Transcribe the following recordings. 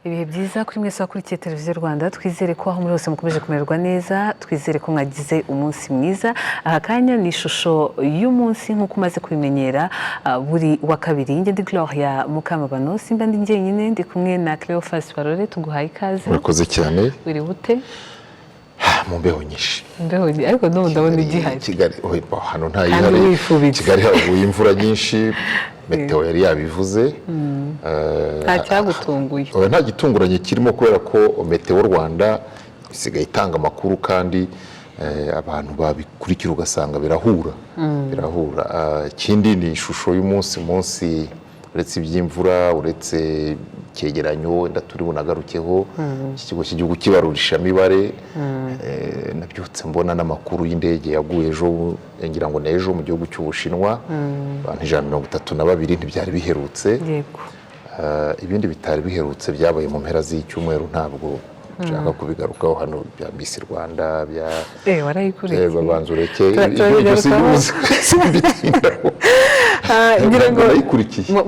ibihe byiza kuri mwese wakurikiye televiziyo Rwanda, twizere ko aho muri hose mukomeje kumererwa neza, twizere ko mwagize umunsi mwiza. Aha kanya ni ishusho y'umunsi nk'uko umaze kubimenyera buri wa kabiri. Njye ndi Gloria Mukamabano, simba ndi njyenyine, ndi kumwe na Cleophas Barore. Tuguhaye ikaze. Murakoze cyane. Wiri bute? Mu mbeho nyinshi. Mbeho ariko no ndabona igihari. Kigali hano nta yihari. Kigali haguye imvura nyinshi. Meteo yari yabivuze. Nta cyagutunguye. Nta gitunguranye kirimo kubera ko Meteo Rwanda isigaye itanga amakuru kandi abantu babikurikira ugasanga birahura. Ikindi ni ishusho y'umunsi uretse iby'imvura, uretse cyegeranyo ndaturi bunagarukeho ikigo cy'igihugu kibarurisha mibare. Nabyutse mbona n'amakuru y'indege yaguye ejo, ngira ngo nejo mu gihugu cy'Ubushinwa, abantu 132 ntibyari biherutse. Yego. Ibindi bitari biherutse byabaye mu mpera z'icyumweru, ntabwo nshaka kubigarukaho hano bya Miss Rwanda bya warayikurikiye babanza ureke ibyo simbitindaho. Ngira ngo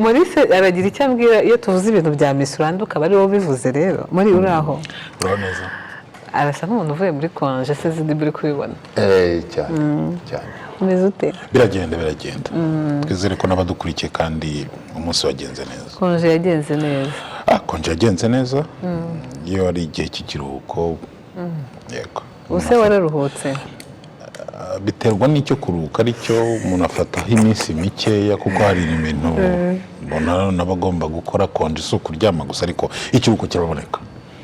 Maurice aragira icyo ambwira iyo tuvuze ibintu bya Miss Rwanda ukaba ari wowe bivuze. Rero muri uraho uraneza arasa nk'umuntu uvuye muri konje se zindi buri kubibona cyane umeze ute? Biragenda twizere ko n'abadukurikiye kandi umunsi wagenze neza. Konje yagenze neza. Konje yagenze neza iyo ari igihe cy'ikiruhuko. Yego. Use wararuhutse? Biterwa n'icyo kuruhuka aricyo umuntu afataho iminsi mikeya, kuko hari ibintu mbona n'abagomba gukora. Konje si ukuryama gusa, ariko ikiruhuko kiraboneka.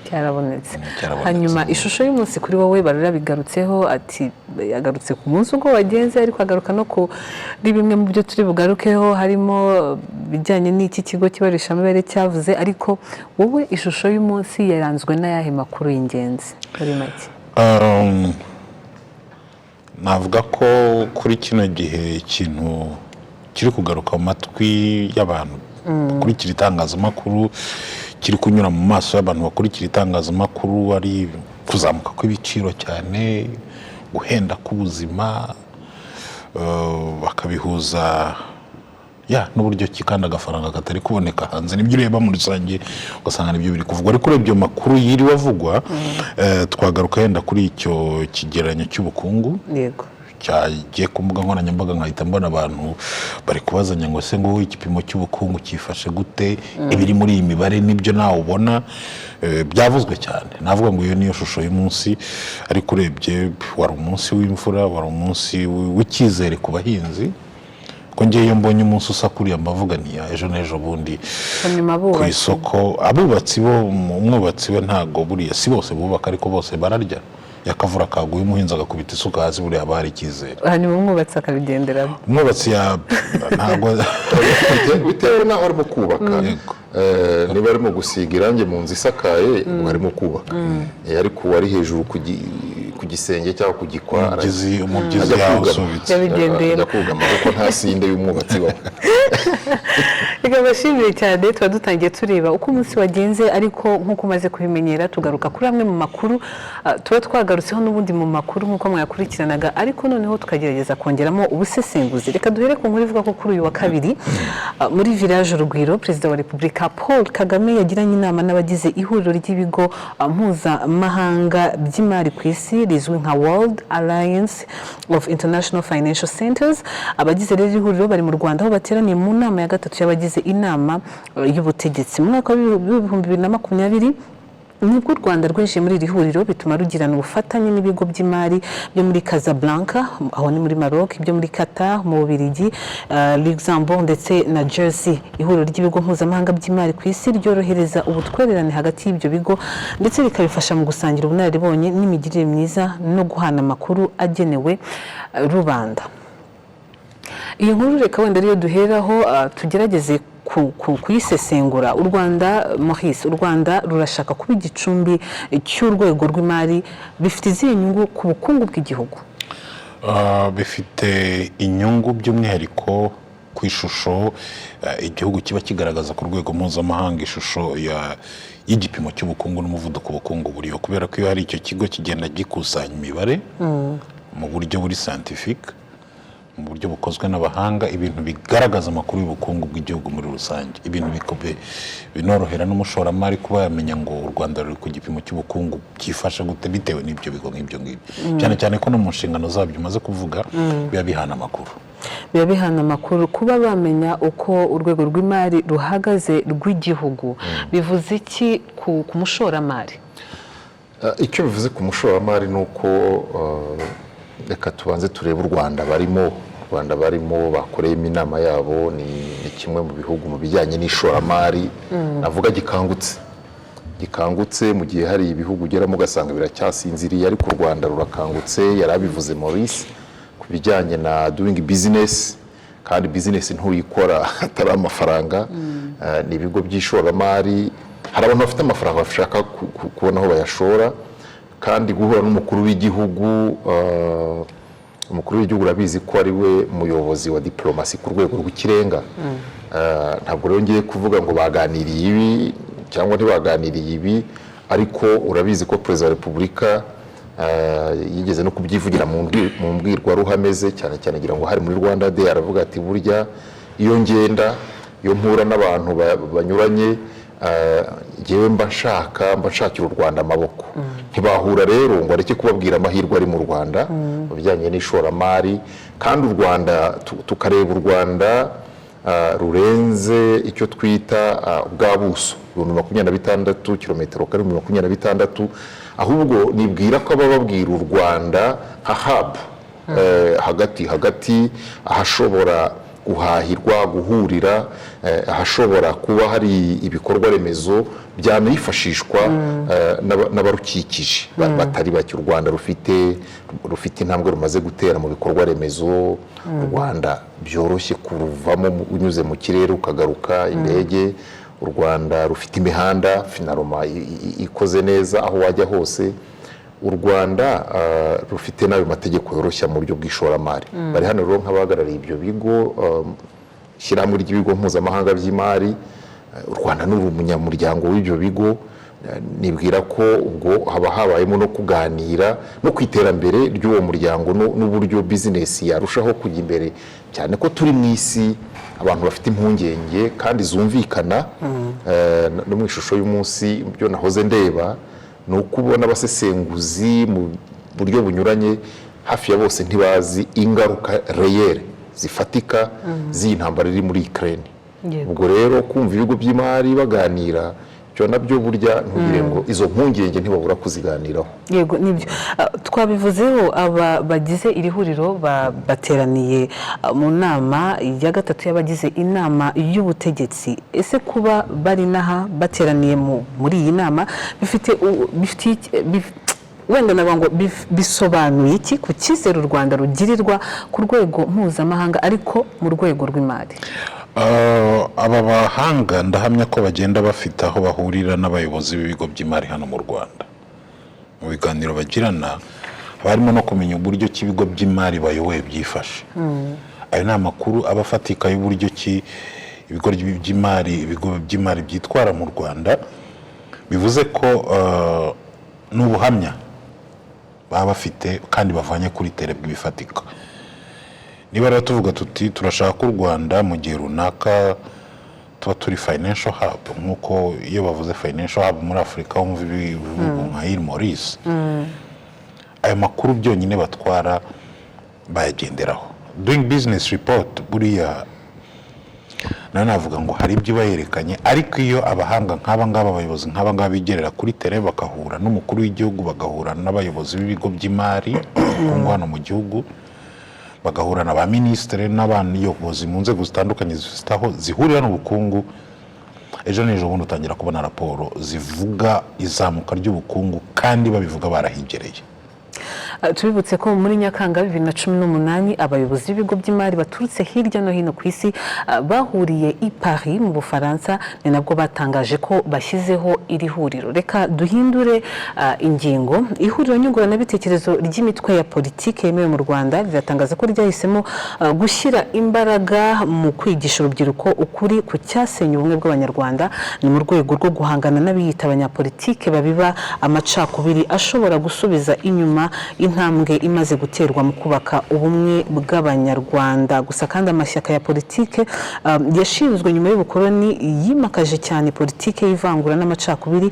Cyarabonetse. Hanyuma ishusho y'umunsi kuri wowe barabigarutseho, ati yagarutse ku munsi uko wagenze, ariko agaruka no kuri bimwe mu byo turi bugarukeho, harimo bijyanye n'iki kigo kibarisha mibare cyavuze. Ariko wowe ishusho y'umunsi yaranzwe n'ayahe makuru y'ingenzi muri make? Navuga ko kuri kino gihe ikintu kiri kugaruka mu matwi y'abantu bakurikira itangazamakuru, kiri kunyura mu maso y'abantu bakurikira itangazamakuru, ari kuzamuka kw'ibiciro cyane, guhenda k'ubuzima, bakabihuza n'uburyo kandi agafaranga katari kuboneka hanze. Nibyo ureba muri rusange ugasanga nibyo biri kuvugwa, ariko urebye amakuru yiri wavugwa, twagaruka yenda kuri icyo kigereranyo cy'ubukungu. Yego. Cyagiye ku mbuga nkoranyambaga, nkahita mbona abantu bari kubazanya ngo se ngo igipimo cy'ubukungu cyifashe gute, ibiri muri iyi mibare nibyo nawe ubona. Byavuzwe cyane. Navuga ngo iyo niyo shusho y'umunsi, ariko urebye wari umunsi w'imvura, wari umunsi w'icyizere ku bahinzi. Ko ngiye iyo mbonye umunsi usa kuriya mbavuga ni ejo n'ejo bundi ku isoko. Abubatsi bo, umwubatsi we ntago buriya si bose bubaka, ariko bose bararya. Yakavura kaguye umuhinzi agakubita isuka hasi, buriya haba hari icyizere. Hanyuma umwubatsi akabigenderamo. Umwubatsi ntabwo bitewe n'aho arimo kubaka. Niba arimo gusiga irangi mu nzu isakaye, arimo kubaka. Ariko wari hejuru ku gisenge cyangwa ku gikwa, umubyizi yawusubitse ajya kugama, kuko nta sinde y'umwubatsi wawe. Reka bashimire cyane. Tuba dutangiye tureba uko umunsi wagenze, ariko nk'uko umaze kubimenyera tugaruka kuri amwe mu makuru tuba twagarutseho n'ubundi mu makuru nk'uko mwakurikiranaga, ariko noneho tukagerageza kongeramo ubusesenguzi. Reka duhere ku nkuru ivuga ko kuri uyu wa kabiri muri village Urugwiro, Perezida wa Repubulika Paul Kagame yagiranye inama n'abagize ihuriro ry'ibigo mpuzamahanga by'imari ku isi rizwi nka World Alliance of International Financial Centers. Abagize rero ihuriro bari mu Rwanda, aho bateraniye mu nama ya gatatu y'abagize inama y'ubutegetsi. Mu mwaka wa 2020 nibwo u Rwanda rwinjiye muri iri huriro, bituma rugirana ubufatanye n'ibigo by'imari byo muri Casablanca, aho ni muri Maroc, ibyo muri Qatar, mu Bubiligi, Luxembourg ndetse na Jersey. Ihuriro ry'ibigo mpuzamahanga by'imari ku isi ryorohereza ubutwererane hagati y'ibyo bigo, ndetse bikabifasha mu gusangira ubunararibonye n'imigirire myiza no guhana amakuru agenewe rubanda. Iyo nkuru reka wenda ariyo duheraho tugerageze kuyisesengura. U Rwanda, Maurice, u Rwanda rurashaka kuba igicumbi cy'urwego rw'imari. Bifite izihe nyungu ku bukungu bw'igihugu? Bifite inyungu by'umwihariko ku ishusho igihugu kiba kigaragaza ku rwego mpuzamahanga, ishusho y'igipimo cy'ubukungu n'umuvuduko w'ubukungu buriho, kubera ko iyo hari icyo kigo kigenda gikusanya imibare mu buryo buri scientifique, mu buryo bukozwe n'abahanga, ibintu bigaragaza amakuru y'ubukungu bw'igihugu muri rusange, ibintu binorohera n'umushoramari kuba yamenya ngo u Rwanda ruri ku gipimo cy'ubukungu cyifashe gute bitewe n'ibyo bigo nk'ibyo ngibyo, cyane cyane ko no mu nshingano zabyo umaze kuvuga biba bihana amakuru kuba bamenya uko urwego rw'imari ruhagaze rw'igihugu bivuze iki ku mushoramari? Icyo bivuze ku mushoramari ni uko reka tubanze turebe u Rwanda barimo bakoreyemo inama yabo, ni kimwe mu bihugu mu bijyanye n'ishoramari navuga gikangutse mu gihe hari ibihugu ugeramo ugasanga biracyasinziriye, ariko u Rwanda rurakangutse. yarabivuze Maurice ku bijyanye na doing business, kandi business ntuyikora atari amafaranga. Ni ibigo by'ishoramari, hari abantu bafite amafaranga bashaka kubona aho bayashora, kandi guhura n'umukuru w'igihugu urabizi ko ari we muyobozi wa diplomasi ku rwego rw'ikirenga. Ntabwo rero ngiye kuvuga ngo baganiriye ibi cyangwa ntibaganiriye ibi, ariko urabizi ko Perezida wa Repubulika yigeze no kubyivugira mu mbwirwaruhame ze, cyane cyane ngira ngo hari muri Rwanda Day, aravuga ati burya iyo mpura n'abantu banyuranye ngewe mba nshakira u Rwanda amaboko. Ntibahura rero ngo areke kubabwira amahirwe ari mu Rwanda mu bijyanye n'ishoramari, kandi u Rwanda tukareba u Rwanda rurenze icyo twita bwa buso 26 kilometero kare 26, ahubwo nibwira ko abababwira u Rwanda nka hub hagati ahashobora guhahirwa, guhurira, ahashobora kuba hari ibikorwa remezo byanifashishwa n'abarukikije batari bake. U Rwanda rufite intambwe rumaze gutera mu bikorwa remezo. U Rwanda byoroshye kuruvamo unyuze mu kirere ukagaruka indege. U Rwanda rufite imihanda finaroma ikoze neza aho wajya hose. U Rwanda rufite n'ayo mategeko yoroshya mu buryo bw'ishoramari. Bari hano rero nk'abahagarariye ibyo bigo, ishyirahamwe ry'ibigo mpuzamahanga by'imari. U Rwanda ni umunyamuryango w'ibyo bigo. Nibwira ko ubwo haba habayemo no kuganira no ku iterambere ry'uwo muryango n'uburyo bizinesi yarushaho kujya imbere, cyane ko turi mu isi abantu bafite impungenge kandi zumvikana. No mu ishusho y'umunsi byo nahoze ndeba ni ukubona abasesenguzi mu buryo bunyuranye hafi ya bose ntibazi ingaruka reyere zifatika z'iyi ntambara iri muri Ukraine. Ubwo rero kumva ibigo by'imari baganira cyo nabyo burya ntugire ngo izo mpungenge ntibabura kuziganiraho. Yego nibyo twabivuzeho. Aba bagize iri huriro bateraniye mu nama ya gatatu y'abagize inama y'ubutegetsi. Ese kuba bari naha bateraniye muri iyi nama wenda nabango bisobanuye iki ku cyizere u Rwanda rugirirwa ku rwego mpuzamahanga ariko mu rwego rw'imari? Aba bahanga ndahamya ko bagenda bafite aho bahurira n'abayobozi b'ibigo by'imari hano mu Rwanda. Mu biganiro bagirana barimo no kumenya uburyo ki ibigo by'imari bayoboye byifashe. Ayo ni amakuru abafatika y'uburyo ki ibigo by'imari byitwara mu Rwanda. Bivuze ko n'ubuhamya baba bafite kandi bavanye kuri tere bw'ibifatika. Niba rero tuvuga tuti turashaka u Rwanda mu gihe runaka tuba turi financial hub, nk'uko iyo bavuze financial hub muri Afurika wumva ibihugu nka Île Maurice, ayo makuru byonyine batwara bayagenderaho. Doing business report buriya navuga ngo hari ibyo bayerekanye, ariko iyo abahanga nk'aba ngaba abayobozi nk'aba ngaba bigerera kuri tere bakahura n'umukuru w'igihugu, bagahura n'abayobozi b'ibigo by'imari hano mu gihugu, bagahura na ba minisitiri n'abayobozi mu nzego zitandukanye zifite aho zihurira n'ubukungu, ejo n'ejo bundi utangira kubona raporo zivuga izamuka ry'ubukungu kandi babivuga barahigereye. Tubibutse ko muri Nyakanga 2018 abayobozi b'ibigo by'imari baturutse hirya no hino ku isi bahuriye i Paris mu Bufaransa, ni nabwo batangaje ko bashyizeho iri huriro. Reka duhindure ingingo. Ihuriro nyunguranabitekerezo ry'imitwe ya politiki yemewe mu Rwanda riratangaza ko ryahisemo gushyira imbaraga mu kwigisha urubyiruko ukuri ku cyasenye ubumwe bw'Abanyarwanda, ni mu rwego rwo guhangana n'abiyita abanyapolitiki babiba amacakubiri ashobora gusubiza inyuma intambwe imaze guterwa mu kubaka ubumwe bw'abanyarwanda. Gusa kandi amashyaka ya politike yashinzwe nyuma y'ubukoloni yimakaje cyane politike y'ivangura n'amacakubiri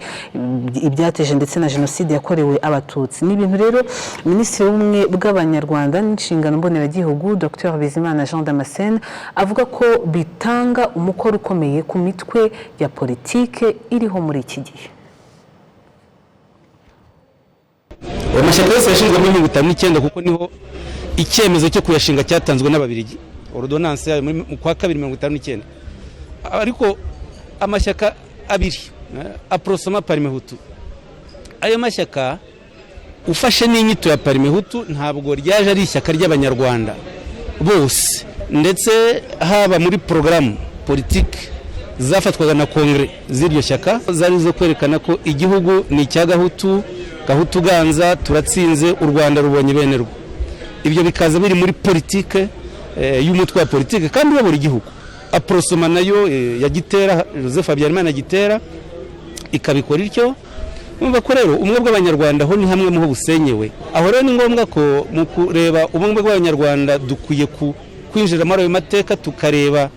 ibyateje ndetse na jenoside yakorewe abatutsi. Ni ibintu rero Minisitiri w'ubumwe bw'abanyarwanda n'inshingano mboneragihugu Dr Bizimana Jean Damascene avuga ko bitanga umukoro ukomeye ku mitwe ya politike iriho muri iki gihe. Amashyaka yose yashinzwe muri 1959 kuko niho icyemezo cyo kuyashinga cyatanzwe n'Ababiligi, ordonnance yayo mu kwa 259. Ariko amashyaka abiri aprosoma Parimehutu, ayo mashyaka ufashe n'inyito ya Parimehutu ntabwo ryaje ari ishyaka ry'abanyarwanda bose, ndetse haba muri programme politique zafatwaga na kongre z'iryo shyaka zari zo kwerekana ko igihugu ni icya Gahutu, Gahutu ganza, turatsinze, u Rwanda rubonye bene rwo. Ibyo bikaza biri muri politike y'umutwe wa politike kandi uyobora igihugu. Aprosoma nayo ya Gitera, Joseph Habyarimana Gitera, ikabikora ityo. Numva ko rero umwe bw'abanyarwanda ho ni hamwe mu ho busenyewe. Aho rero ni ngombwa ko mu kureba ubumwe bw'abanyarwanda dukwiye kwinjira muri ayo mateka tukareba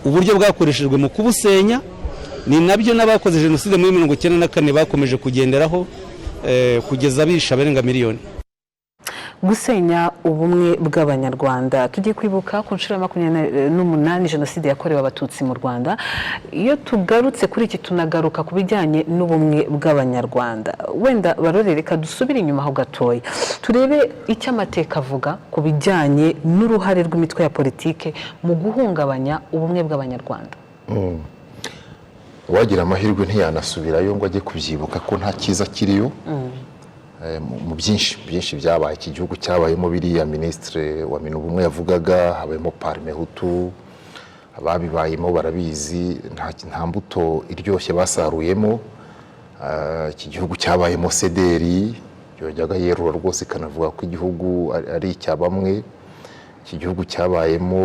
uburyo bwakoreshejwe mu kubusenya. Ni nabyo n'abakoze jenoside muri 1994 bakomeje kugenderaho kugeza bisha barenga miliyoni. Gusenya ubumwe bw'abanyarwanda. Tugiye kwibuka ku nshuro ya 28 jenoside yakorewe abatutsi mu Rwanda. Iyo tugarutse kuri iki tunagaruka ku bijyanye n'ubumwe bw'abanyarwanda. Wenda barorereka dusubire inyuma ho gatoya turebe icyo amateka avuga ku bijyanye n'uruhare rw'imitwe ya politike mu guhungabanya ubumwe bw'abanyarwanda. Wagira amahirwe ntiyanasubirayo ngo ajye kubyibuka ko nta cyiza kiriyo. Mu byinshi byabaye iki gihugu cyabayemo biriya Minisitiri wa Minubumwe yavugaga, habayemo Parimehutu, ababibayemo barabizi, nta mbuto iryoshye basaruyemo. Iki gihugu cyabayemo sederi yajyaga yerura rwose ikanavuga ko igihugu ari icya bamwe. Iki gihugu cyabayemo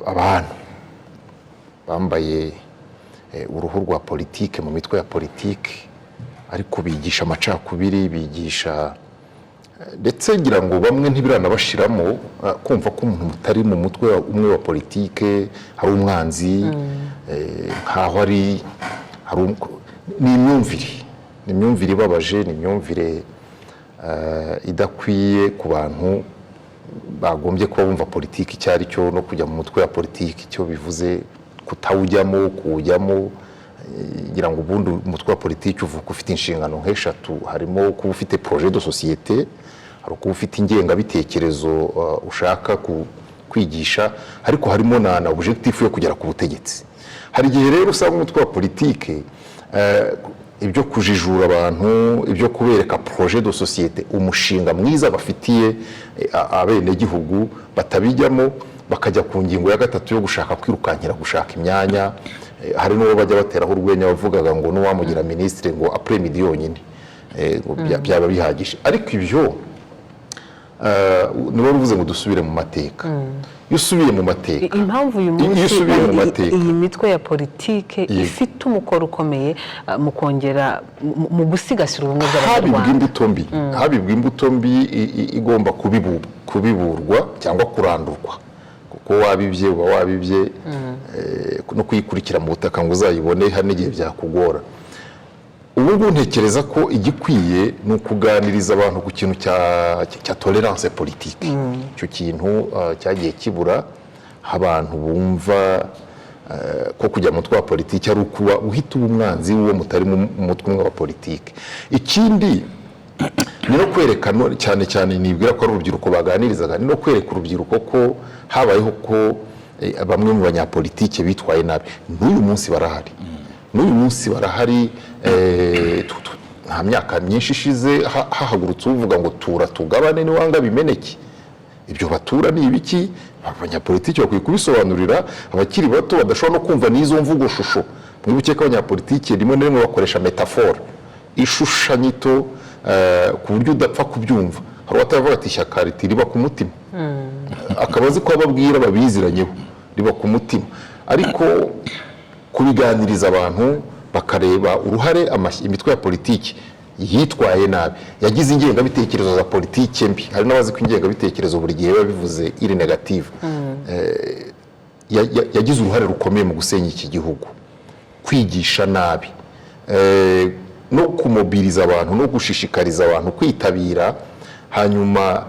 abantu bambaye uruhu rwa politike mu mitwe ya politike, ariko bigisha amacakubiri, bigisha ndetse ngira ngo bamwe ntibiranabashiramo kumva ko umuntu mutari mu mutwe umwe wa politike hari umwanzi, nkaho ari ni imyumvire ibabaje, ni imyumvire idakwiye ku bantu bagombye kuba bumva politiki icyo ari cyo no kujya mu mutwe wa politiki icyo bivuze, kutawujyamo, kuwujyamo. Ngira ngo ubundi umutwe wa politiki uvuga ufite inshingano nk'eshatu, harimo kuba ufite projet de société, hari kuba ufite ingengabitekerezo ushaka kwigisha, ariko harimo na objectif yo kugera ku butegetsi. Hari igihe rero usanga umutwe wa politiki ibyo kujijura abantu, ibyo kubereka projet de société, umushinga mwiza bafitiye abenegihugu batabijyamo, bakajya ku ngingo ya gatatu yo gushaka kwirukankira gushaka imyanya. Hari n'uwo bajya bateraho urwenya bavugaga ngo n'uwamugira minisitiri ngo après midi yonyine byaba bihagije. Ariko ibyo niba uvuze ngo dusubire mu mateka. Iyo usubiye mu mateka, impamvu uyu munsi iyi mitwe ya politike ifite umukoro ukomeye mu kongera mu gusigasira ubumwe bw'abanyarwanda. Habibwa imbuto mbi igomba kubiburwa cyangwa kurandurwa, kuko wabibye uba wabibye, no kuyikurikira mu butaka ngo uzayibone hari n'igihe byakugora. Ubu ntekereza ko igikwiye ni ukuganiriza abantu ku kintu cya tolerance politique. Icyo kintu cyagiye kibura, abantu bumva ko kujya mu mutwe wa politiki ari ukuba uhita umwanzi uwo mutari mu mutwe wa politiki. Ikindi ni no kwerekana cyane cyane, nibwira ko ari urubyiruko baganirizaga, ni no kwereka urubyiruko ko habayeho ko bamwe mu banyapolitike bitwaye nabi. N'uyu munsi barahari, n'uyu munsi barahari. Nta myaka myinshi ishize hahagurutse uvuga ngo tura tugabane niwanga bimeneke. Ibyo batura ni ibiki? Abanyapolitiki bakwiye kubisobanurira abakiri bato badashobora no kumva n'izo mvugo shusho. Mwibuke ko abanyapolitiki rimwe na rimwe bakoresha metaphore, ishusha nyito, ku buryo udapfa kubyumva. Hari abatavuga ati ishyaka riti riba ku mutima, akabazi ko ababwira babiziranyeho riba ku mutima. Ariko kubiganiriza abantu bakareba uruhare imitwe ya politiki yitwaye nabi, yagize ingengabitekerezo za politike mbi. Hari n'abazi ko ingengabitekerezo buri gihe biba bivuze iri negative. Yagize uruhare rukomeye mu gusenya iki gihugu, kwigisha nabi, no kumobiriza abantu no gushishikariza abantu kwitabira, hanyuma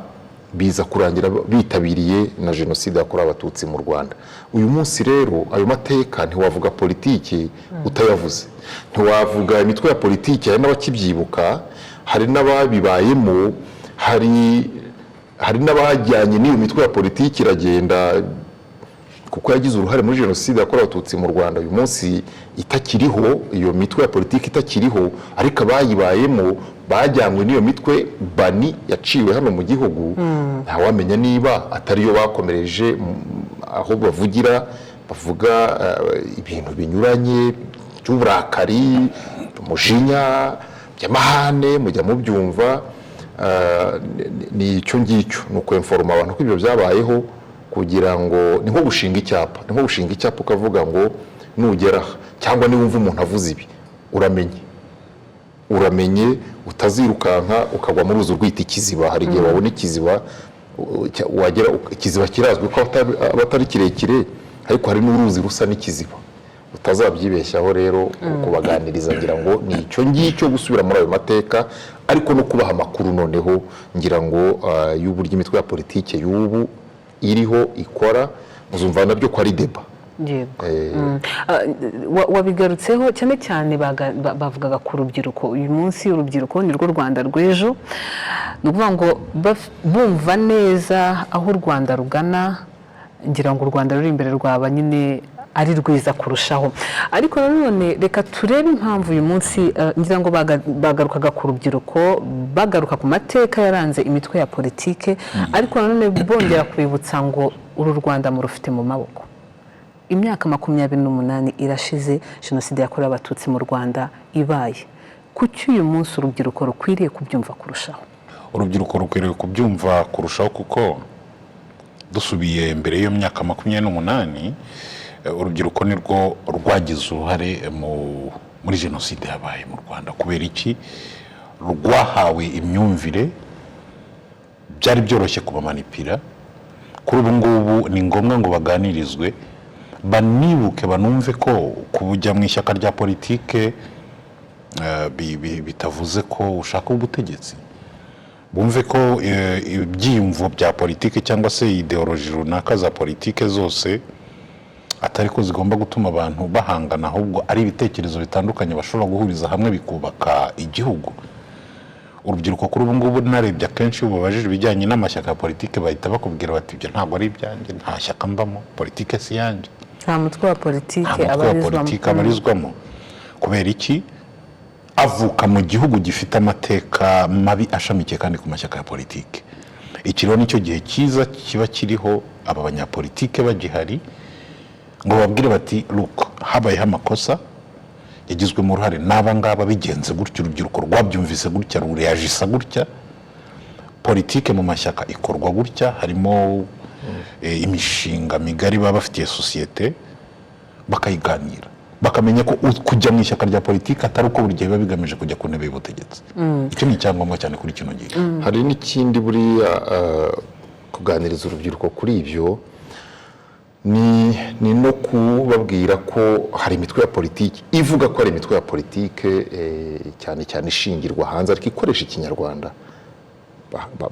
biza kurangira bitabiriye na jenoside yakorewe abatutsi mu Rwanda. Uyu munsi rero ayo mateka ntiwavuga politiki utayavuze, ntiwavuga imitwe ya politiki. Hari n'abakibyibuka, hari n'ababibayemo, hari n'abajyanye n'iyo mitwe ya politiki iragenda, kuko yagize uruhare muri jenoside yakorewe abatutsi mu Rwanda. Uyu munsi itakiriho, iyo mitwe ya politiki itakiriho, ariko abayibayemo bajyanywe n'iyo mitwe bani yaciwe hano mu gihugu. Ntawamenya niba atariyo bakomereje aho bavugira, bavuga ibintu binyuranye by'uburakari, umujinya, by'amahane, mujya mubyumva. Ni icyo ngicyo, ni ukwemforoma abantu ko ibyo byabayeho, kugira ngo ni nko gushinga icyapa, ukavuga ngo nugera cyangwa niwumva umuntu avuze ibi uramenye utazirukanka ukagwa muri uzu rwita ikiziba. Hari igihe wabona ikiziba wagera, ikiziba kirazwi ko atari kirekire, ariko hari n'uruzi rusa n'ikiziba, utazabyibeshyaho. Rero kubaganiriza ngira ngo ni icyo ngicyo, gusubira muri ayo mateka, ariko no kubaha amakuru noneho ngira ngo y'uburyo imitwe ya politiki y'ubu iriho ikora, muzumva nabyo ko ari deba. Wabigarutseho cyane cyane, bavugaga ku rubyiruko. Uyu munsi urubyiruko ni rwo Rwanda rw'ejo, ni ukuvuga ngo bumva neza aho u Rwanda rugana, ngira ngo u Rwanda ruri imbere rwaba nyine ari rwiza kurushaho. Ariko nanone reka turebe impamvu uyu munsi, ngira ngo bagarukaga ku rubyiruko, bagaruka ku mateka yaranze imitwe ya politike, ariko nanone bongera kubibutsa ngo uru Rwanda murufite mu maboko. Imyaka 28 irashize jenoside yakorewe abatutsi mu Rwanda ibaye. Kuki uyu munsi urubyiruko rukwiriye kubyumva kurushaho? Urubyiruko rukwiriye kubyumva kurushaho kuko dusubiye mbere y'iyo myaka 28, urubyiruko nirwo rwagize uruhare muri jenoside yabaye mu Rwanda. Kubera iki? Rwahawe imyumvire, byari byoroshye kubamanipira. Kuri ubu ngubu ni ngombwa ngo baganirizwe, banibuke, banumve ko kujya mu ishyaka rya politike bitavuze ko ushaka ubutegetsi. Bumve ko ibyiyumvo bya politike cyangwa se ideoloji runaka za politike zose atari ko zigomba gutuma abantu bahangana, ahubwo ari ibitekerezo bitandukanye bashobora guhuriza hamwe bikubaka igihugu. Urubyiruko kuri ubu ngubu narebye akenshi ubabajije ibijyanye n'amashyaka ya politike, bahita bakubwira bati ibyo ntabwo ari ibyanjye, nta shyaka mbamo, politike si yanjye, nta mutwe wa politike abarizwamo. Kubera iki? Avuka mu gihugu gifite amateka mabi ashamikiye kandi ku mashyaka ya politike. Iki rero nicyo gihe cyiza kiba kiriho aba banyapolitike bagihari, ngo babwire bati look, habayeho amakosa, yagizwemo uruhare n'aba ngaba, bigenze gutya, urubyiruko rwabyumvise gutya, rureyajisa gutya, politike mu mashyaka ikorwa gutya, harimo imishinga migari baba bafitiye sosiyete, bakayiganira, bakamenya ko kujya mu ishyaka rya politike atari uko buri gihe biba bigamije kujya ku ntebe y'ubutegetsi. Icyo ni icyangombwa cyane kuri kino gihe. Hari n'ikindi buriya, kuganiriza urubyiruko kuri ibyo ni no kubabwira ko hari imitwe ya politiki ivuga ko ari imitwe ya politike cyane cyane ishingirwa hanze, ariko ikoresha ikinyarwanda,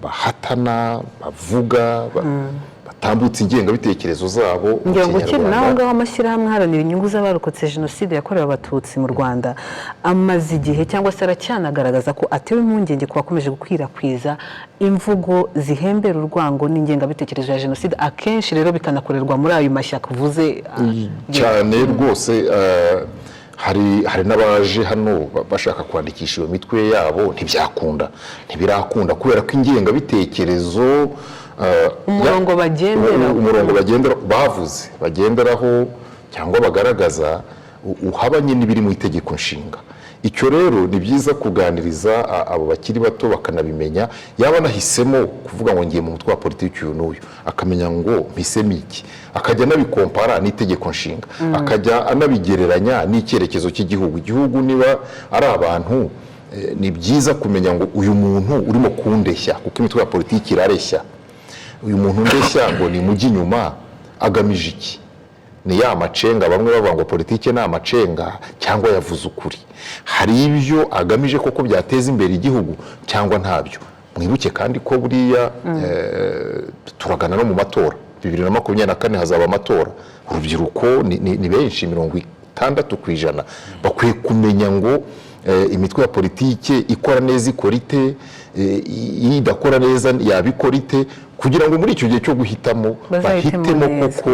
bahatana, bavuga, batambutse ingengabitekerezo zabo. Ngira ngo kiri naho ngaho amashyirahamwe aharanira inyungu z'abarokotse jenoside yakorewe abatutsi mu Rwanda amaze igihe cyangwa se aracyanagaragaza ko atewe impungenge ku bakomeje gukwirakwiza imvugo zihembera urwango n'ingengabitekerezo ya jenoside, akenshi rero bikanakorerwa muri ayo mashyaka uvuze cyane rwose. Hari n'abaje hano bashaka kwandikisha iyo mitwe yabo, ntibirakunda kubera ko ingengabitekerezo, umurongo bagenderaho cyangwa bagaragaza uhabanye n'ibiri mu itegeko nshinga. Icyo rero ni byiza kuganiriza abo bakiri bato bakanabimenya. Yaba anahisemo kuvuga ngo ngiye mu mutwe wa politiki uyu n'uyu, akamenya ngo mpisemo iki, akajya anabikompara n'itegeko nshinga, akajya anabigereranya n'icyerekezo cy'igihugu. Igihugu niba ari abantu ni byiza kumenya ngo uyu muntu urimo kundeshya, kuko imitwe ya politiki irareshya, uyu muntu ndeshya ngo ni mujyi inyuma agamije iki? Ni ya macenga, bamwe bavuga ngo politiki ni amacenga, cyangwa yavuze ukuri, hari ibyo agamije koko byateza imbere igihugu cyangwa ntabyo. Mwibuke kandi ko buriya turagana no mu matora 2024 hazaba amatora, urubyiruko ni benshi 60% bakwiye kumenya ngo imitwe ya politiki ikora neza ikora ite, idakora neza yabikora ite, kugira ngo muri icyo gihe cyo guhitamo bahitemo koko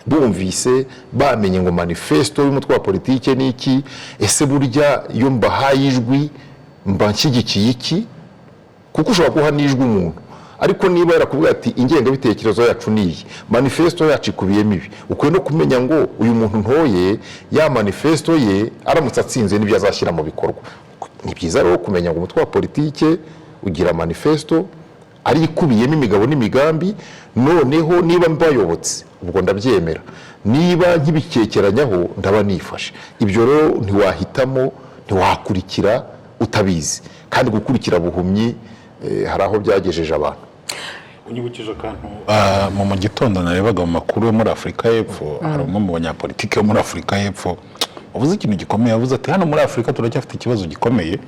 bumvise bamenye ngo manifesto y'umutwe wa politiki ni iki, ese burya iyo mbahaye ijwi mba nshyigikiye iki, kuko ushobora guha n'ijwi umuntu ariko niba yarakubwira ati ingengabitekerezo yacu niyi, manifesto yacu ikubiyemo ibi, ukwiye no kumenya ngo uyu muntu ntoye ya manifesto ye aramutse atsinze n'ibyo azashyira mu bikorwa. Ni byiza rero kumenya ngo umutwe wa politiki ugira manifesto ari ikubiyemo imigabo n'imigambi, noneho niba mbayobotse ubwo ndabyemera, niba nkibikekeranyaho ndaba nifashe. Ibyo rero ntiwahitamo, ntiwakurikira utabizi, kandi gukurikira buhumyi hari aho byagejeje abantu. Unyibukije akantu mu gitondo narebaga mu makuru yo muri Afurika y'Epfo, hari umwe mu banyapolitiki yo muri Afurika y'Epfo wavuze ikintu gikomeye, yavuze ati hano muri Afurika turacyafite ikibazo gikomeye,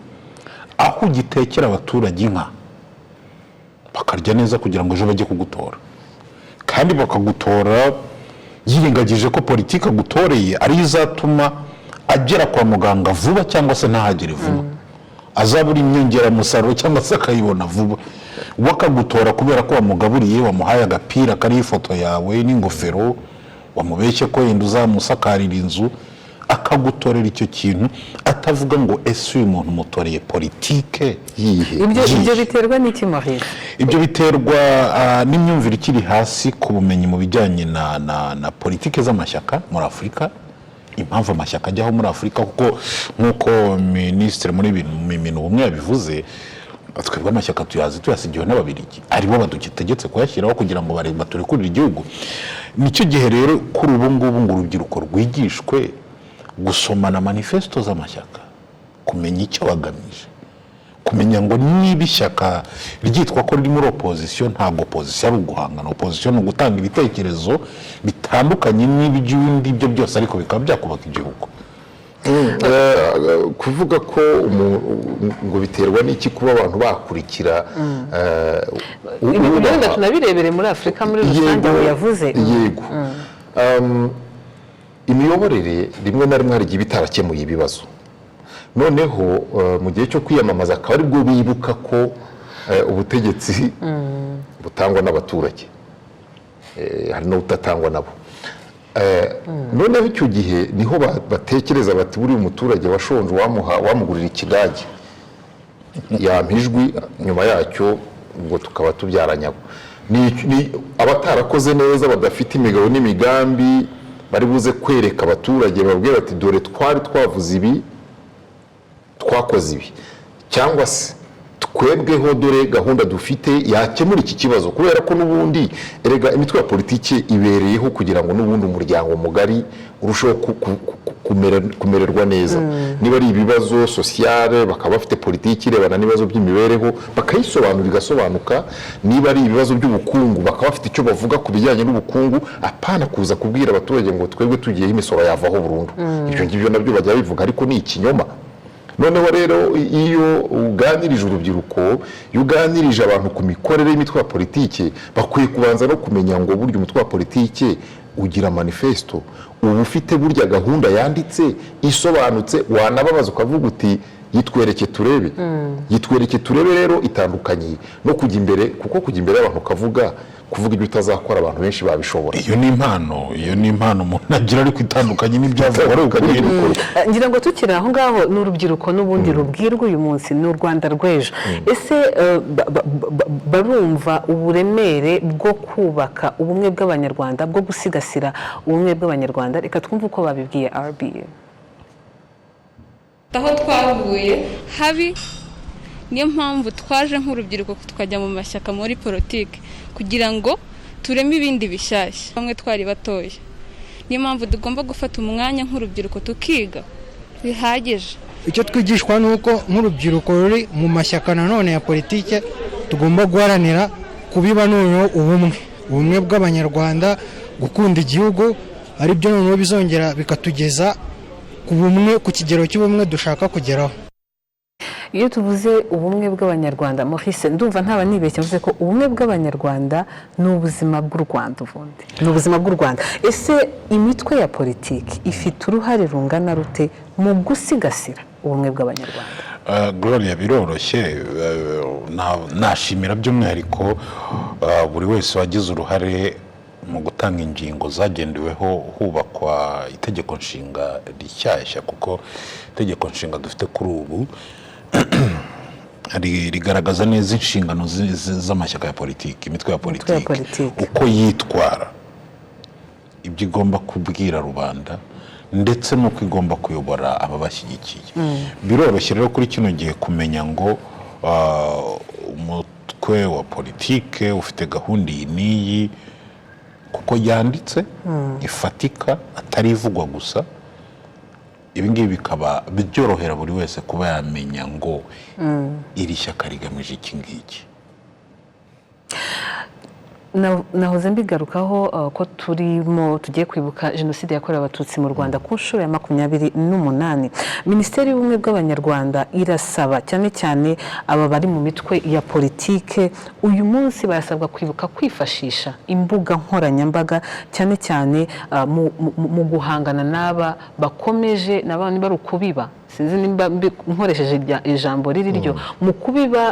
aho ugitekera abaturage inka bakarya neza kugira ngo ejo bajye kugutora, kandi bakagutora yirengagije ko politiki agutoreye ariyo izatuma agera kwa muganga vuba cyangwa se ntahagere vuba, azabura inyongeramusaruro cyangwa se akayibona vuba. Wakagutora kubera ko wamugaburiye, wamuhaye agapira kariho ifoto yawe n'ingofero, wamubeshye ko yenda uzamusakarira inzu, akagutorera icyo kintu atavuga ngo ese uyu muntu mutoreye politike yihe. Ibyo biterwa n'iki Maurice? Ibyo biterwa n'imyumvire ikiri hasi ku bumenyi mu bijyanye na politike z'amashyaka muri Afurika. Impamvu amashyaka ajyaho muri Afurika, kuko nk'uko minisitiri muri bintu bumwe yabivuze, twebwe amashyaka tuyasigiwe n'Ababiligi, aribo badutegetse kuyashyiraho kugira ngo baturekurire igihugu. Nicyo gihe rero kuri ubu ngubu ngo urubyiruko rwigishwe gusomana manifesto z'amashyaka, kumenya icyo bagamije, kumenya ngo niba ishyaka ryitwa ko riri muri opposition, ntabwo opposition ari uguhangana, opposition ni ugutanga ibitekerezo bitandukanye n'iby'ibindi byo byose, ariko bikaba byakubaka igihugu. Kuvuga ko ngo biterwa n'iki kuba abantu bakurikira ibintu tunabirebere muri Afurika muri rusange yavuze. Yego, imiyoborere rimwe na rimwe hari igihe bitarakemuye ibibazo, noneho mu gihe cyo kwiyamamaza akaba aribwo bibuka ko ubutegetsi butangwa n'abaturage, hari n'ubutatangwa nabo. Noneho icyo gihe niho batekereza bati buri umuturage washonje wamugurira ikigage yampa ijwi, nyuma yacyo ubwo tukaba tubyaranyabo. Ni abatarakoze neza, badafite imigabo n'imigambi, bari buze kwereka abaturage babwira bati dore twari twavuze ibi, twakoze ibi, cyangwa se twebweho dore gahunda dufite yakemura iki kibazo, kubera ko n'ubundi erega imitwe ya politiki ibereyeho kugira ngo n'ubundi umuryango mugari urusheho kumererwa neza. Niba ari ibibazo sociale bakaba bafite politiki irebana n'ibibazo by'imibereho bakayisobanura igasobanuka, niba ari ibibazo by'ubukungu bakaba bafite icyo bavuga ku bijyanye n'ubukungu, apana kuza kubwira abaturage ngo twebwe tugiyeho imisoro yavaho burundu. Ibyo ngibyo nabyo bajya bivuga, ariko ni ikinyoma. Noneho rero iyo uganirije urubyiruko, iyo uganirije abantu ku mikorere y'imitwe ya politiki, bakwiye kubanza no kumenya ngo burya umutwe wa politiki ugira manifesto, uba ufite burya gahunda yanditse isobanutse, wanababaza ukavuga uti yitwereke turebe. Yitwereke turebe rero itandukanye no kujya imbere, kuko kujya imbere y'abantu kuvuga ibyo utazakora abantu benshi babishobora. Iyo ni impano umuntu agira, ariko itandukanye n'ibyavugwa ari ukuri. Ngira ngo tukiri aho ngaho n'urubyiruko n'ubundi rubwirwa uyu munsi ni u Rwanda rw'ejo. Ese barumva uburemere bwo kubaka ubumwe bw'Abanyarwanda, bwo gusigasira ubumwe bw'Abanyarwanda? Reka twumve uko babibwiye RBA. Aho twavuye habi, niyo mpamvu twaje nk'urubyiruko tukajya mu mashyaka muri politiki kugira ngo tureme ibindi bishyashya. Bamwe twari batoya, niyo mpamvu tugomba gufata umwanya nk'urubyiruko tukiga bihagije icyo twigishwa ni uko nk'urubyiruko ruri mu mashyaka nanone ya politike tugomba guharanira kubiba noneho ubumwe bw'abanyarwanda, gukunda igihugu, ari byo noneho bizongera bikatugeza ku bumwe, ku kigero cy'ubumwe dushaka kugeraho. Iyo tuvuze ubumwe bw'abanyarwanda, Maurice, ndumva ntaba nibeshye mvuze ko ubumwe bw'abanyarwanda ni ubuzima bw'u Rwanda, ubundi ni ubuzima bw'u Rwanda. Ese imitwe ya politiki ifite uruhare rungana rute mu gusigasira ubumwe bw'abanyarwanda? Gloria, biroroshye, nashimira by'umwihariko buri wese wagize uruhare mu gutanga ingingo zagendeweho hubakwa itegeko nshinga rishyashya, kuko itegeko nshinga dufite kuri ubu rigaragaza neza inshingano z'amashyaka ya politiki, imitwe ya politiki, uko yitwara, ibyo igomba kubwira rubanda ndetse n'uko igomba kuyobora ababashyigikiye. Biroroshye rero kuri kino gihe kumenya ngo umutwe wa politiki ufite gahunda iyi n'iyi, kuko yanditse, ifatika, atari ivugwa gusa. Ibi ngibi bikaba byorohera buri wese kuba yamenya ngo iri shyaka rigamije iki ngiki. Nahoze mbigarukaho ko tugiye kwibuka jenoside yakorewe abatutsi mu Rwanda ku nshuro ya 28. Minisiteri y'ubumwe bw'abanyarwanda irasaba cyane cyane aba bari mu mitwe ya politike, uyu munsi barasabwa kwibuka kwifashisha imbuga nkoranyambaga cyane cyane mu guhangana n'aba bakomeje n'abandi bari ukubiba, sinzi nimba nkoresheje ijambo riri ryo, mu kubiba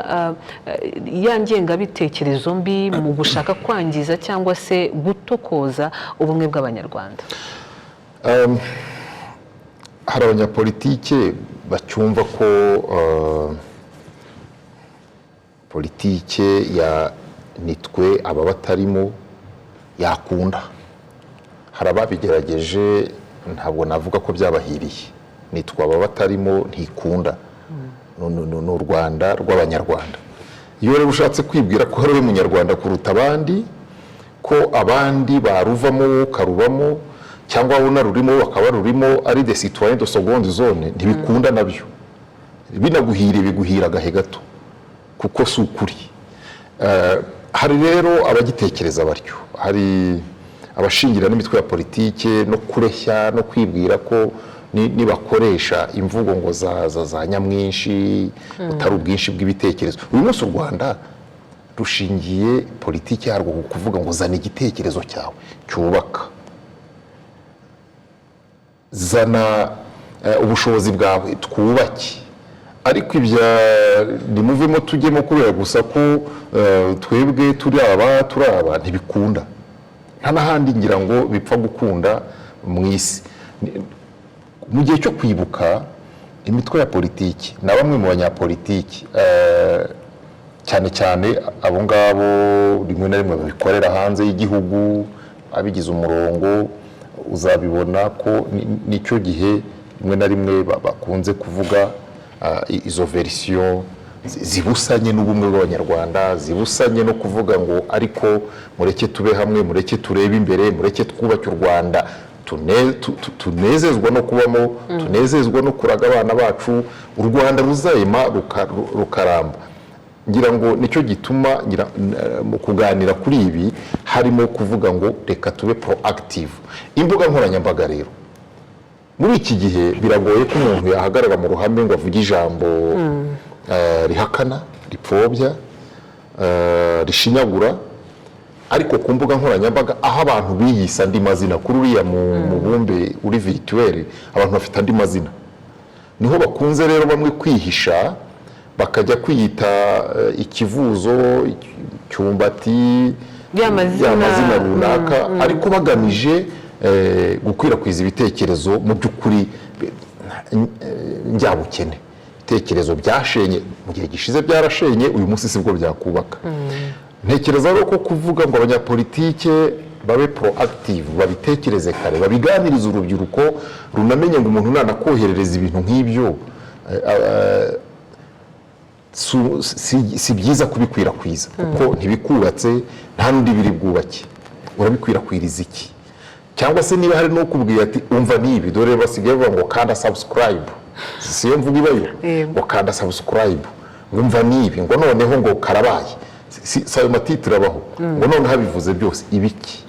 ya ngengabitekerezo mbi, mu gushaka kwangiza cyangwa se gutokoza ubumwe bw'abanyarwanda. Hari abanyapolitike bacyumva ko politike ya nitwe aba batarimo yakunda. Hari ababigerageje, ntabwo navuga ko byabahiriye. Nitwe aba batarimo ntikunda, ni u Rwanda rw'abanyarwanda. Iyo rero ushatse kwibwira ko hari we munyarwanda kuruta abandi, ko abandi baruvamo karubamo, cyangwa abona rurimo bakaba rurimo ari des citoyens de seconde zone, ntibikunda nabyo. Binaguhire biguhira agahe gato, kuko si ukuri. Hari rero abagitekereza batyo, hari abashingira n'imitwe ya politike no kureshya no kwibwira ko nibakoresha imvugo ngo za nyamwinshi, utari ubwinshi bw'ibitekerezo. Uyu munsi u Rwanda rushingiye politiki yarwo kuvuga ngo zana igitekerezo cyawe cyubaka, zana ubushobozi bwawe twubake. Ariko ibya nimuvemo tujyemo kubera gusa ko twebwe turi aba ntibikunda. Nta n'ahandi ngira ngo bipfa gukunda mu isi. Mu gihe cyo kwibuka imitwe ya politiki na bamwe mu banyapolitiki, cyane cyane abo ngabo rimwe na rimwe babikorera hanze y'igihugu, abigize umurongo, uzabibona ko nicyo gihe rimwe na rimwe bakunze kuvuga izo verisiyo zibusanye n'ubumwe bw'abanyarwanda, zibusanye no kuvuga ngo ariko mureke tube hamwe, mureke turebe imbere, mureke twubake u Rwanda tunezezwa no kubamo, tunezezwa no kuraga abana bacu, u Rwanda ruzayema rukaramba. Ngira ngo nicyo gituma mu kuganira kuri ibi harimo kuvuga ngo reka tube proactive. Imbuga nkoranyambaga rero muri iki gihe biragoye ko umuntu yahagarara mu ruhame ngo avuge ijambo rihakana, ripfobya, rishinyagura, ariko ku mbuga nkoranyambaga aho abantu biyisa andi mazina, kuri uriya mubumbe uri virtuel abantu bafite andi mazina, niho bakunze rero bamwe kwihisha, bakajya kwiyita ikivuzo, cyumbati, ya mazina runaka, ariko bagamije gukwirakwiza ibitekerezo mu by'ukuri njyabukene, ibitekerezo byashenye mu gihe gishize, byarashenye, uyu munsi sibwo byakubaka. Ntekereza rero ko kuvuga ngo abanyapolitike babe proactive, babitekereze kare, babiganiriza urubyiruko runamenye ngo umuntu nanakoherereza ibintu nk'ibyo si byiza kubikwirakwiza, kuko ntibikubatse, nta n'undi biri bwubake, urabikwirakwiriza iki? Cyangwa se niba hari n'ukubwiye ati umva nibi, dore basigaye bavuga ngo kanda subscribe, siyo mvuga ibayo ngo kanda subscribe ngumva nibi ngo noneho ngo karabaye si ayo matitire abaho ngo noneho habivuze byose ibiki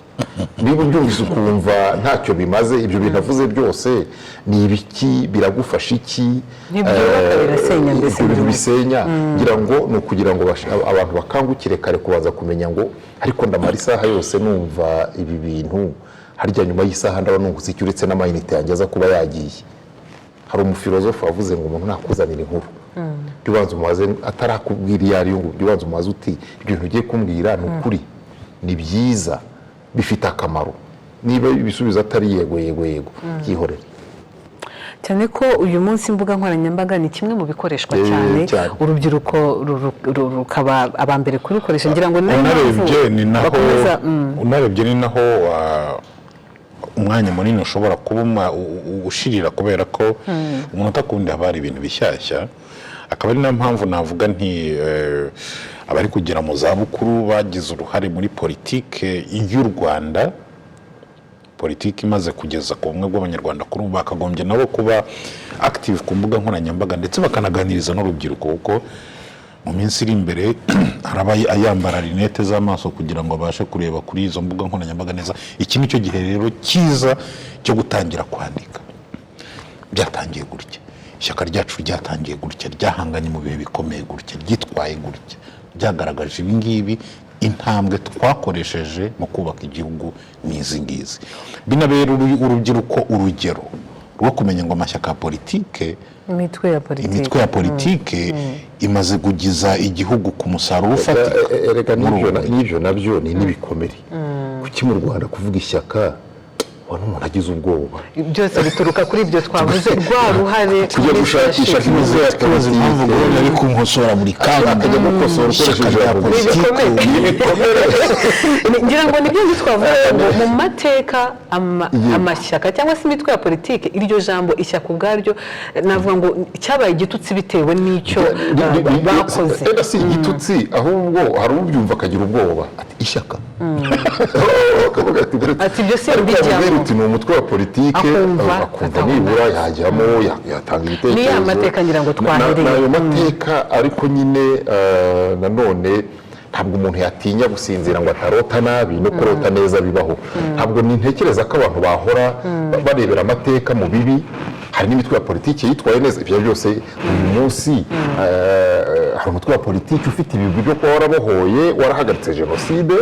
niba ubyumvise ukumva ntacyo bimaze ibyo bintu avuze byose ni ibiki biragufasha iki ntibyubaka birasenya mbese ibintu bisenya ngira ngo ni ukugira ngo abantu bakangukire kare kubanza kumenya ngo ariko ndamara isaha yose numva ibi bintu harya nyuma y'isaha ndaba nungutse icyo uretse n'amayinite yanjye aza kuba yagiye hari umufilozofu wavuze ngo umuntu nakuzanira inkuru jya ubanza umubaze atarakubwira iyo ariyo ngo jya ubanza umubaze uti ibyo bintu ugiye kumbwira ni ukuri ni byiza bifite akamaro niba ibisubizo atari yego byihorere cyane ko uyu munsi imbuga nkoranyambaga ni kimwe mu bikoreshwa cyane urubyiruko rukaba abambere kurukoresha ngira ngo unarebye ni naho umwanya munini ushobora kuba ushirira kubera ko umuntu atakundi haba hari ibintu bishyashya akaba ari nayo mpamvu navuga nti abari kugera mu zabukuru bagize uruhare muri politike y'u Rwanda politiki imaze kugeza ku bumwe bw'abanyarwanda kuri ubu bakagombye nabo kuba active ku mbuga nkoranyambaga ndetse bakanaganiriza n'urubyiruko kuko mu minsi iri imbere haraba ayambara rinete z'amaso kugira ngo abashe kureba kuri izo mbuga nkoranyambaga neza. Iki nicyo gihe rero cyiza cyo gutangira kwandika. Byatangiye gutya, ishyaka ryacu ryatangiye gutya, ryahanganye mu bihe bikomeye gutya, ryitwaye gutya, byagaragaje ibi ngibi, intambwe twakoresheje mu kubaka igihugu n'izi ngizi. Binabera urubyiruko urugero rwo kumenya ngo amashyaka ya politike, imitwe ya politike imaze kugiza igihugu ku musaruro ufatika. Erega n'ibyo nabyo ni n'ibikomere. Kuki mu Rwanda kuvuga ishyaka ubona umuntu agize ubwoba? Byose bituruka kuri ibyo twavuze, rwa ruhare tujya gushakisha ikibazo impamvu ngo ari kunkosora buri kanya, akajya gukosora ukoresheje ibikomere. Ngira ngo nibyo twavuga ngo mu mateka amashyaka cyangwa se imitwe ya politike, iryo jambo ishyaka ubwaryo navuga ngo cyabaye igitutsi bitewe n'icyo bakoze. Si igitutsi ahubwo hari ubyumva akagira ubwoba ati ishyaka, ati ibyo si bijyamo, ni umutwe wa politike, akumva nibura yajyamo yatanga ibitekerezo. Ni amateka ngira ngo twahereye n'ayo mateka, ariko nyine nanone ntabwo umuntu yatinya gusinzira ngo atarota nabi, no kurota neza bibaho. Ntabwo nintekereza ko abantu bahora barebera amateka mu bibi. Hari n'imitwe ya politiki yitwaye neza. Ibyo byose uyu munsi hari umutwe wa politiki ufite ibigwi byo kuba warabohoye, warahagaritse jenoside,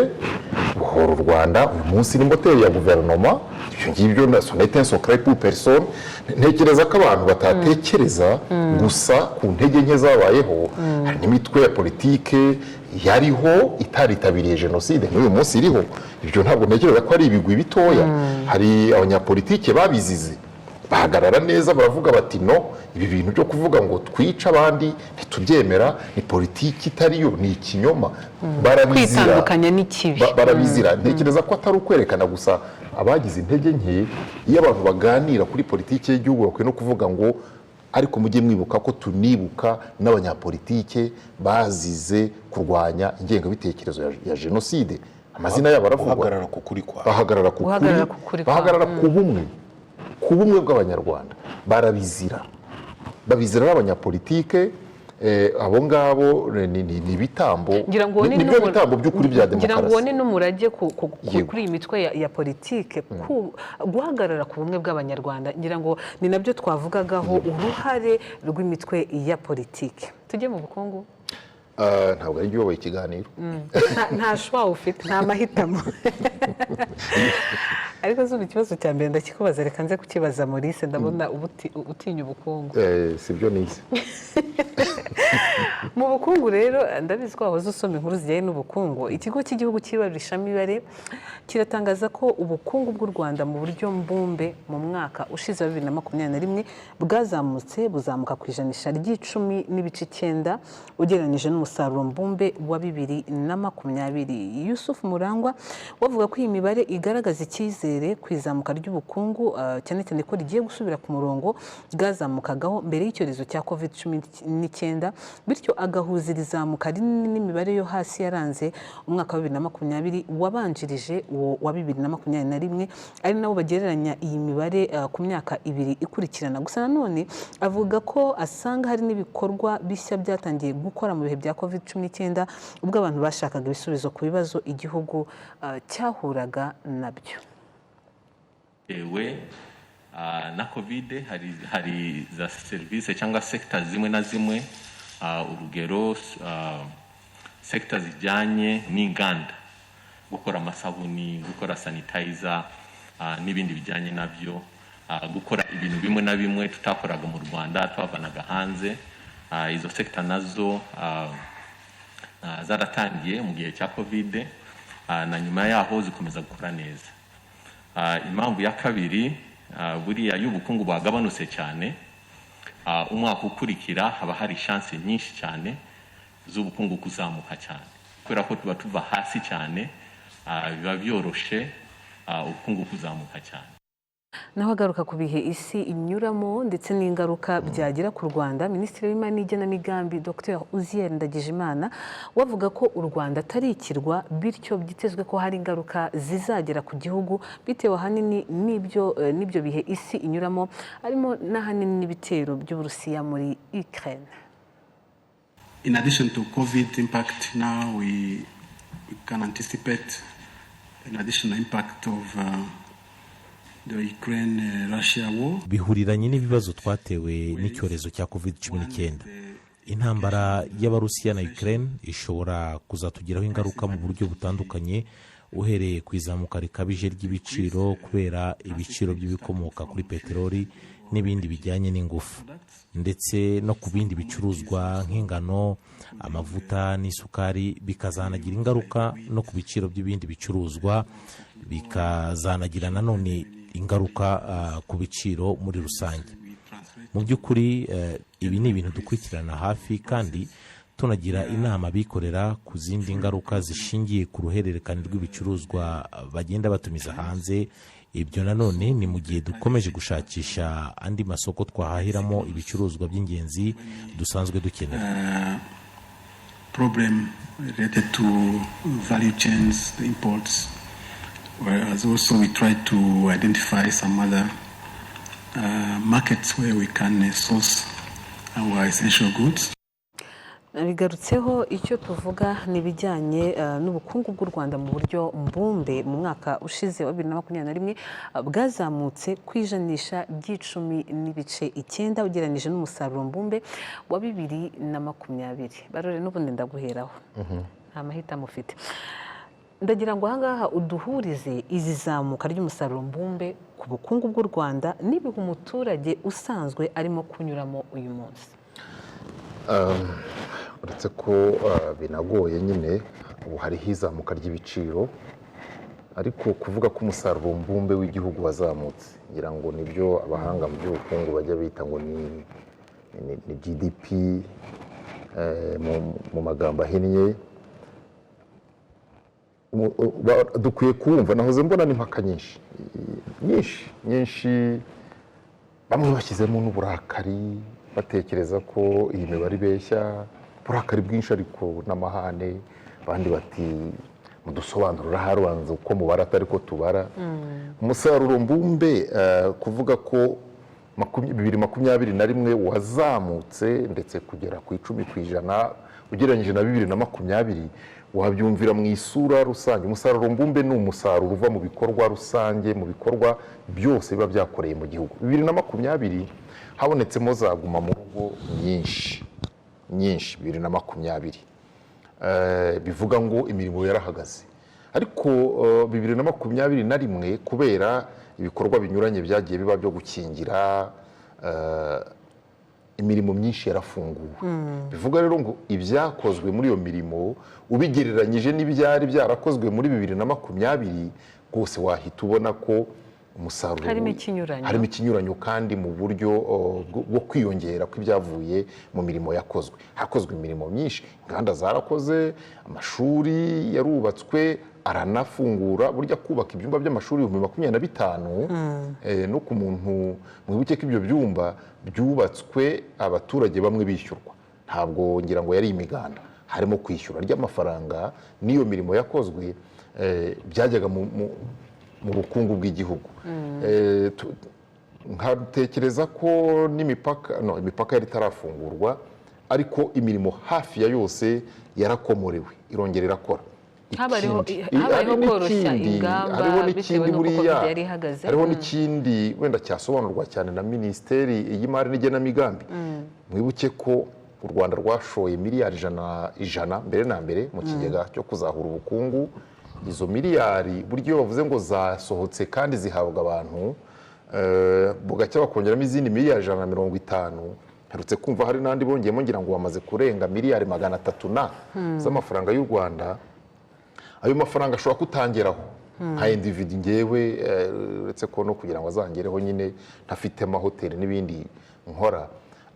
bohora u Rwanda. Uyu munsi ni moteri ya guverinoma. Ibyo ngibyo na sonete insocre pour personne. Ntekereza ko abantu batatekereza gusa ku ntege nke zabayeho. Hari n'imitwe ya politiki yariho itaritabiriye jenoside, n'uyu munsi iriho. Ibyo ntabwo ntekereza ko ari ibigwi bitoya. Hari abanyapolitike babizize, bahagarara neza, baravuga bati no, ibi bintu byo kuvuga ngo twica abandi ntitubyemera, ni politiki itariyo, ni ikinyoma. Barabizira, kwitandukanya n'ikibi, barabizira. Ntekereza ko atari ukwerekana gusa abagize intege nke. Iyo abantu baganira kuri politiki y'igihugu, bakwiye no kuvuga ngo ariko mujye mwibuka ko tunibuka n'abanyapolitike bazize kurwanya ingengabitekerezo ya jenoside. Amazina yabo aravugwa. Bahagarara ku kuri kwa, bahagarara ku kuri, bahagarara ku bumwe bw'abanyarwanda. Barabizira, babizira n'abanyapolitike. Abo ngabo ni ibitambo, nibyo bitambo by'ukuri bya demokarasi. Ngira ngo ni n'umurage kuri iyi mitwe ya politike, guhagarara ku bumwe bw'abanyarwanda. Ngira ngo ni nabyo twavugagaho, uruhare rw'imitwe ya politike. Tujye mu bukungu. Ntabwo ari uyoboye ikiganiro, nta shwa ufite, nta mahitamo. Ariko zuba ikibazo cya mbere ndakikubaza, reka nze kukibaza Maurice, ndabona utinya ubukungu. Sibyo nize. Mu bukungu rero ndabizi ko wahoze usoma inkuru zijyanye n'ubukungu. Ikigo cy'igihugu cy'ibarurishamibare kiratangaza ko ubukungu bw'u Rwanda mu buryo mbumbe mu mwaka ushize wa 2021 bwazamutse, buzamuka ku ijanisha ry'10.9 ugereranyije n'umusaruro mbumbe wa 2020. Yusuf Murangwa wavuga ko iyi mibare igaragaza icyizere ku izamuka ry'ubukungu, cyane cyane ko rigiye gusubira ku murongo bwazamukagaho mbere y'icyorezo cya COVID-19, bityo bityo agahuza iri zamuka rinini n'imibare yo hasi yaranze umwaka wa 2020 wabanjirije uwo wa 2021 ari nawo bagereranya iyi mibare ku myaka ibiri ikurikirana. Gusa nanone avuga ko asanga hari n'ibikorwa bishya byatangiye gukora mu bihe bya COVID-19 ubwo abantu bashakaga ibisubizo ku bibazo igihugu cyahuraga nabyo. Na covid hari za serivisi cyangwa sekta zimwe na zimwe, urugero sekta zijyanye n'inganda, gukora amasabuni, gukora sanitizer n'ibindi bijyanye nabyo, gukora ibintu bimwe na bimwe tutakoraga mu Rwanda twavanaga hanze. Izo sekta nazo zaratangiye mu gihe cya covid na nyuma yaho zikomeza gukora neza. Impamvu ya kabiri buriya y'ubukungu bwagabanutse cyane, umwaka ukurikira haba hari chance nyinshi cyane z'ubukungu kuzamuka cyane, kubera ko tuba tuva hasi cyane, biba byoroshe ubukungu kuzamuka cyane. Naho agaruka ku bihe isi inyuramo ndetse n'ingaruka byagira ku Rwanda, Minisitiri w'Imari n'Igenamigambi Dr Uzziel Ndagijimana wavuga ko u Rwanda atari ikirwa, bityo byitezwe ko hari ingaruka zizagera ku gihugu bitewe ahanini n'ibyo bihe isi inyuramo, harimo n'ahanini n'ibitero by'Uburusiya muri Ukraine. In addition to COVID impact, now we can anticipate an additional impact of the Ukraine-Russia war. Bihuriranye n'ibibazo twatewe n'icyorezo cya COVID-19. Intambara y'Abarusiya na Ukraine ishobora kuzatugiraho ingaruka mu buryo butandukanye, uhereye ku izamuka rikabije ry'ibiciro kubera ibiciro by'ibikomoka kuri peteroli n'ibindi bijyanye n'ingufu, ndetse no ku bindi bicuruzwa nk'ingano, amavuta n'isukari, bikazanagira ingaruka no ku biciro by'ibindi bicuruzwa, bikazanagira nanone ingaruka ku biciro muri rusange. Mu by'ukuri ibi ni ibintu dukurikirana hafi, kandi tunagira inama bikorera ku zindi ngaruka zishingiye ku ruhererekane rw'ibicuruzwa bagenda batumiza hanze. Ibyo nanone ni mu gihe dukomeje gushakisha andi masoko twahahiramo ibicuruzwa by'ingenzi dusanzwe dukenera. Problem related to value chains, the imports, whereas also we try to identify some other markets where we can source our essential goods. Bigarutseho icyo tuvuga n'ibijyanye n'ubukungu bw'u Rwanda mu buryo mbumbe mu mwaka ushize wa 2021 bwazamutse ku ijanisha ry'10.9 ugereranije n'umusaruro mbumbe wa 2020. Barore n'ubundi ndaguheraho nta mahitamo ufite. Ndagira ngo ahangaha uduhurize izi zamuka ry'umusaruro mbumbe ku bukungu bw'u Rwanda n'ibihe umuturage usanzwe arimo kunyuramo uyu munsi. Uretse ko binagoye nyine, ubu hariho izamuka ry'ibiciro, ariko kuvuga ko umusaruro mbumbe w'igihugu wazamutse, ngira ngo nibyo abahanga mu by'ubukungu bajya bita ngo ni GDP mu magambo ahinnye. Dukwiye kumva, nahoze mbona n'impaka nyinshi, bamwe bashyizemo n'uburakari batekereza ko iyi mibare ibeshya, uburakari bwinshi ariko n'amahane, abandi bati mudusobanurira harubanza uko mubara atari ko tubara. Umusaruro mbumbe kuvuga ko 2021 wazamutse ndetse kugera ku 10% ugereranyije na 2020, wabyumvira mu isura rusange. Umusaruro mbumbe ni umusaruro uva mu bikorwa rusange, mu bikorwa byose biba byakoreye mu gihugu. 2020 habonetsemo zaguma mu rugo nyinshi 2020, bivuga ngo imirimo yarahagaze. Ariko 2021 kubera ibikorwa binyuranye byagiye biba byo gukingira, imirimo myinshi yarafunguwe. Bivuga rero ngo ibyakozwe muri iyo mirimo ubigereranyije n'ibyari byarakozwe muri 2020, rwose wahita ubona ko umusaruro harimo ikinyuranyo, kandi mu buryo bwo kwiyongera kw'ibyavuye mu mirimo yakozwe. Hakozwe imirimo myinshi, inganda zarakoze, amashuri yarubatswe aranafungura. Burya kubaka ibyumba by'amashuri 2025 no ku muntu mwibuke ko ibyo byumba byubatswe abaturage bamwe bishyurwa, ntabwo ngira ngo yari imiganda, harimo kwishyura ry'amafaranga n'iyo mirimo yakozwe byajyaga mu bukungu bw'igihugu. nkatekereza ko imipaka yari itarafungurwa, ariko imirimo hafi ya yose yarakomorewe irongera irakora. habayeho koroshya ingamba bitewe n'uko Covid yari ihagaze. Hariho n'ikindi wenda cyasobanurwa cyane na Minisiteri y'Imari n'Igenamigambi. Mwibuke ko u Rwanda rwashoye miliyari ijana mbere na mbere mu kigega cyo kuzahura ubukungu. Izo miliyari buryo iyo bavuze ngo zasohotse kandi zihabwa abantu, bugacya bakongeramo izindi miliyari 150. Herutse kumva hari n'andi bongeyemo ngira ngo bamaze kurenga miliyari 300 z'amafaranga y'u Rwanda. Ayo mafaranga ashobora kutangeraho nka individu ngewe, uretse ko no kugira ngo azangereho nyine ntafite amahoteli n'ibindi nkora,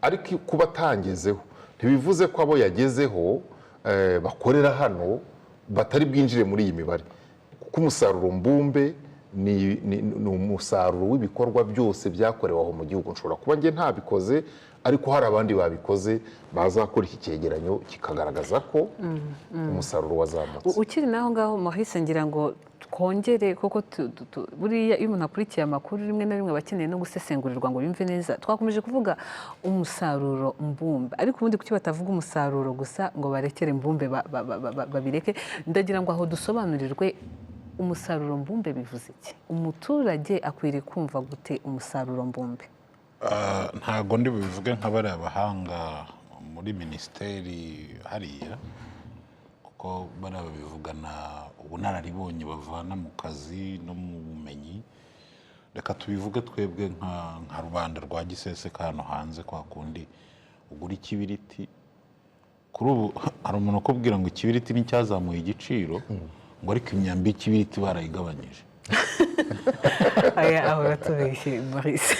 ariko kuba atangezeho ntibivuze ko abo yagezeho bakorera hano batari bwinjire muri iyi mibare, kuko umusaruro mbumbe ni umusaruro w'ibikorwa byose byakorewe aho mu gihugu. Nshobora kuba njye ntabikoze, ariko hari abandi babikoze bazakora iki cyegeranyo kikagaragaza ko umusaruro wazamutse. Ukiri naho ngaho Maurice, ngira ngo twongere koko buriya iyo umuntu akurikiye amakuru rimwe na rimwe abakeneye no gusesengurirwa ngo yumve neza. Twakomeje kuvuga umusaruro mbumbe, ariko ubundi kuki batavuga umusaruro gusa ngo barekere mbumbe babireke? Ndagira ngo aho dusobanurirwe umusaruro mbumbe bivuze iki, umuturage akwiriye kumva gute umusaruro mbumbe? Ntago ndi bubivuge nk'abari abahanga muri minisiteri hariya, kuko bari babivugana ubunararibonye bavana mu kazi no mu bumenyi. Reka tubivuge twebwe nka rubanda rwa giseseka hano hanze, kwa kundi ugura ikibiriti. Kuri ubu hari umuntu ukubwira ngo ikibiriti nicyazamuye igiciro, ngo ariko imyambi y'ikibiriti barayigabanyije. Aya ahora tubeshye Maurice.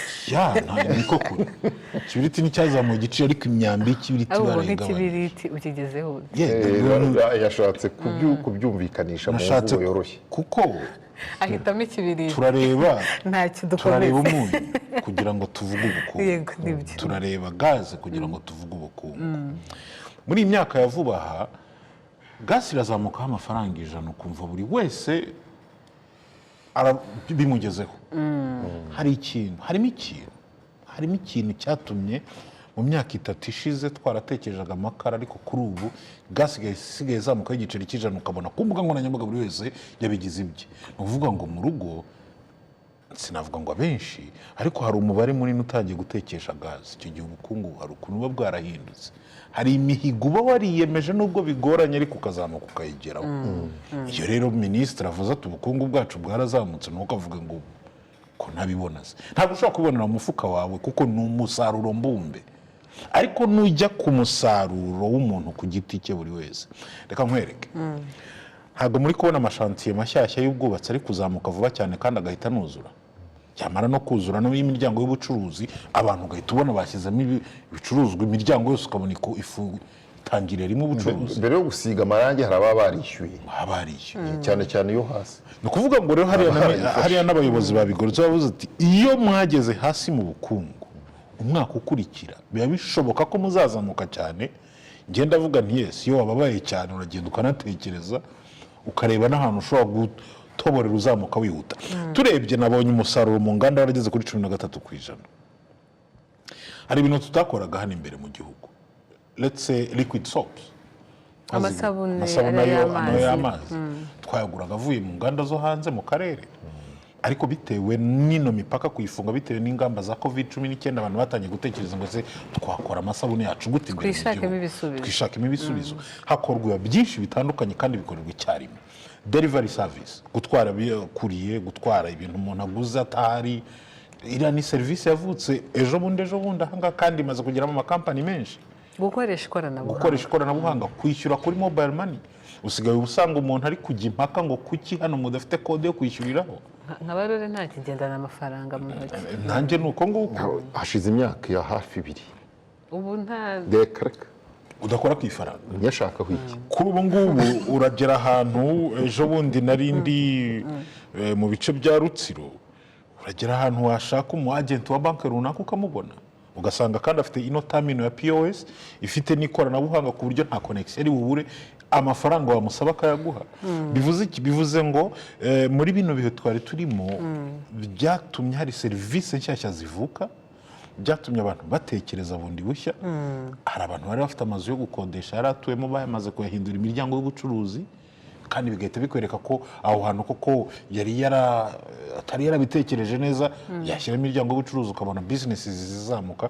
Niko kuri ikibiriti nicyazamuye igiciro, ariko imyambi y'ikibiriti barayigabanyije. Ikibiriti ukigezeho Yashatse kubyumvikanisha mu mvugo yoroshye, kuko ahitamo ikibiriti. turareba turareba umunyu kugira ngo tuvuge ubukungu, turareba gaze kugira ngo tuvuge ubukungu. Muri iyi myaka ya vuba aha gaze irazamukaho amafaranga 100, ukumva buri wese bimugezeho. harimo ikintu cyatumye mu myaka 3 ishize twaratekerezaga amakara, ariko kuri ubu gaze isigaye izamukaho igiceri cy'100, ukabona ku mbuga nkoranyambaga buri wese yabigize ibye. Ni ukuvuga ngo mu rugo, sinavuga ngo abenshi, ariko hari umubare munini utangiye gutekesha gaze. Icyo gihe ubukungu hari ukuntu buba bwarahindutse, hari imihigo uba wariyemeje nubwo bigoranye, ariko ukazamuka ukayigeraho. Iyo rero minisitiri avuze ati ubukungu bwacu bwarazamutse, nuko avuga ngo ko ntabibona se. Ntabwo ushobora kubibonera mu mufuka wawe kuko ni umusaruro mbumbe, ariko nujya ku musaruro w'umuntu ku giti cye buri wese. Reka nkwereke, ntabwo muri kubona amashantiye mashyashya y'ubwubatsi ari kuzamuka vuba cyane kandi agahita anuzura. Yamara no kuzura no imiryango y'ubucuruzi, abantu ugahita ubona bashyizemo ibicuruzwa, imiryango yose ukabona ifu tangire rimwe ubucuruzi. Mbere yo gusiga amarangi hari ababa barishyuye, cyane cyane yo hasi. Ni ukuvuga ngo rero hariya n'abayobozi babigoretse bavuze ati iyo mwageze hasi mu bukungu, umwaka ukurikira biba bishoboka ko muzazamuka cyane. Ngenda avuga nti yes, iyo wababaye cyane uragenda ukanatekereza ukareba n'ahantu ushobora gutoborera uzamuka wihuta. Turebye nabonye umusaruro mu nganda warageze kuri 13%. Hari ibintu tutakoraga hano imbere mu gihugu, let's say liquid soaps, amasabune y'amazi twayaguraga avuye mu nganda zo hanze mu karere, ariko bitewe n'ino mipaka kuyifunga, bitewe n'ingamba za Covid-19, abantu batangiye gutekereza ngo se twakora amasabune yacu gute imbere mu gihugu, twishakemo ibisubizo. Hakorwa byinshi bitandukanye kandi bikorerwa icyarimwe. Delivery service, gutwara kuriye, gutwara ibintu umuntu aguze atari, iriya ni serivisi yavutse ejo bundi ahangaha, kandi imaze kugeramo amakampani menshi. Gukoresha ikoranabuhanga, kwishyura kuri mobile money. Usigaye usanga umuntu ari kujya impaka ngo kuki hano mudafite kode yo kwishyuriraho. Nkabarore nta kigendana amafaranga mu ntoki. Nanjye nuko nguko hashize imyaka ya hafi 2. Ubu nta dekareka udakora ku ifaranga nyashakaho iki. Kuri ubu ngubu uragera ahantu, ejo bundi narindi mu bice bya Rutsiro, uragera ahantu washaka umu agent wa banki runaka ukamubona, ugasanga kandi afite ino tamino ya POS ifite n'ikoranabuhanga ku buryo nta connection ari bubure amafaranga wamusaba akayaguha. Bivuze iki? Bivuze ngo muri bino bihe twari turimo byatumye hari serivisi nshyashya zivuka, byatumye abantu batekereza bundi bushya. Hari abantu bari bafite amazu yo gukodesha yari atuwemo bamaze kuyahindura imiryango y'ubucuruzi, kandi bigahita bikwereka ko aho hantu koko atari yarabitekereje neza, yashyira imiryango y'ubucuruzi ukabona bizinesi zizamuka.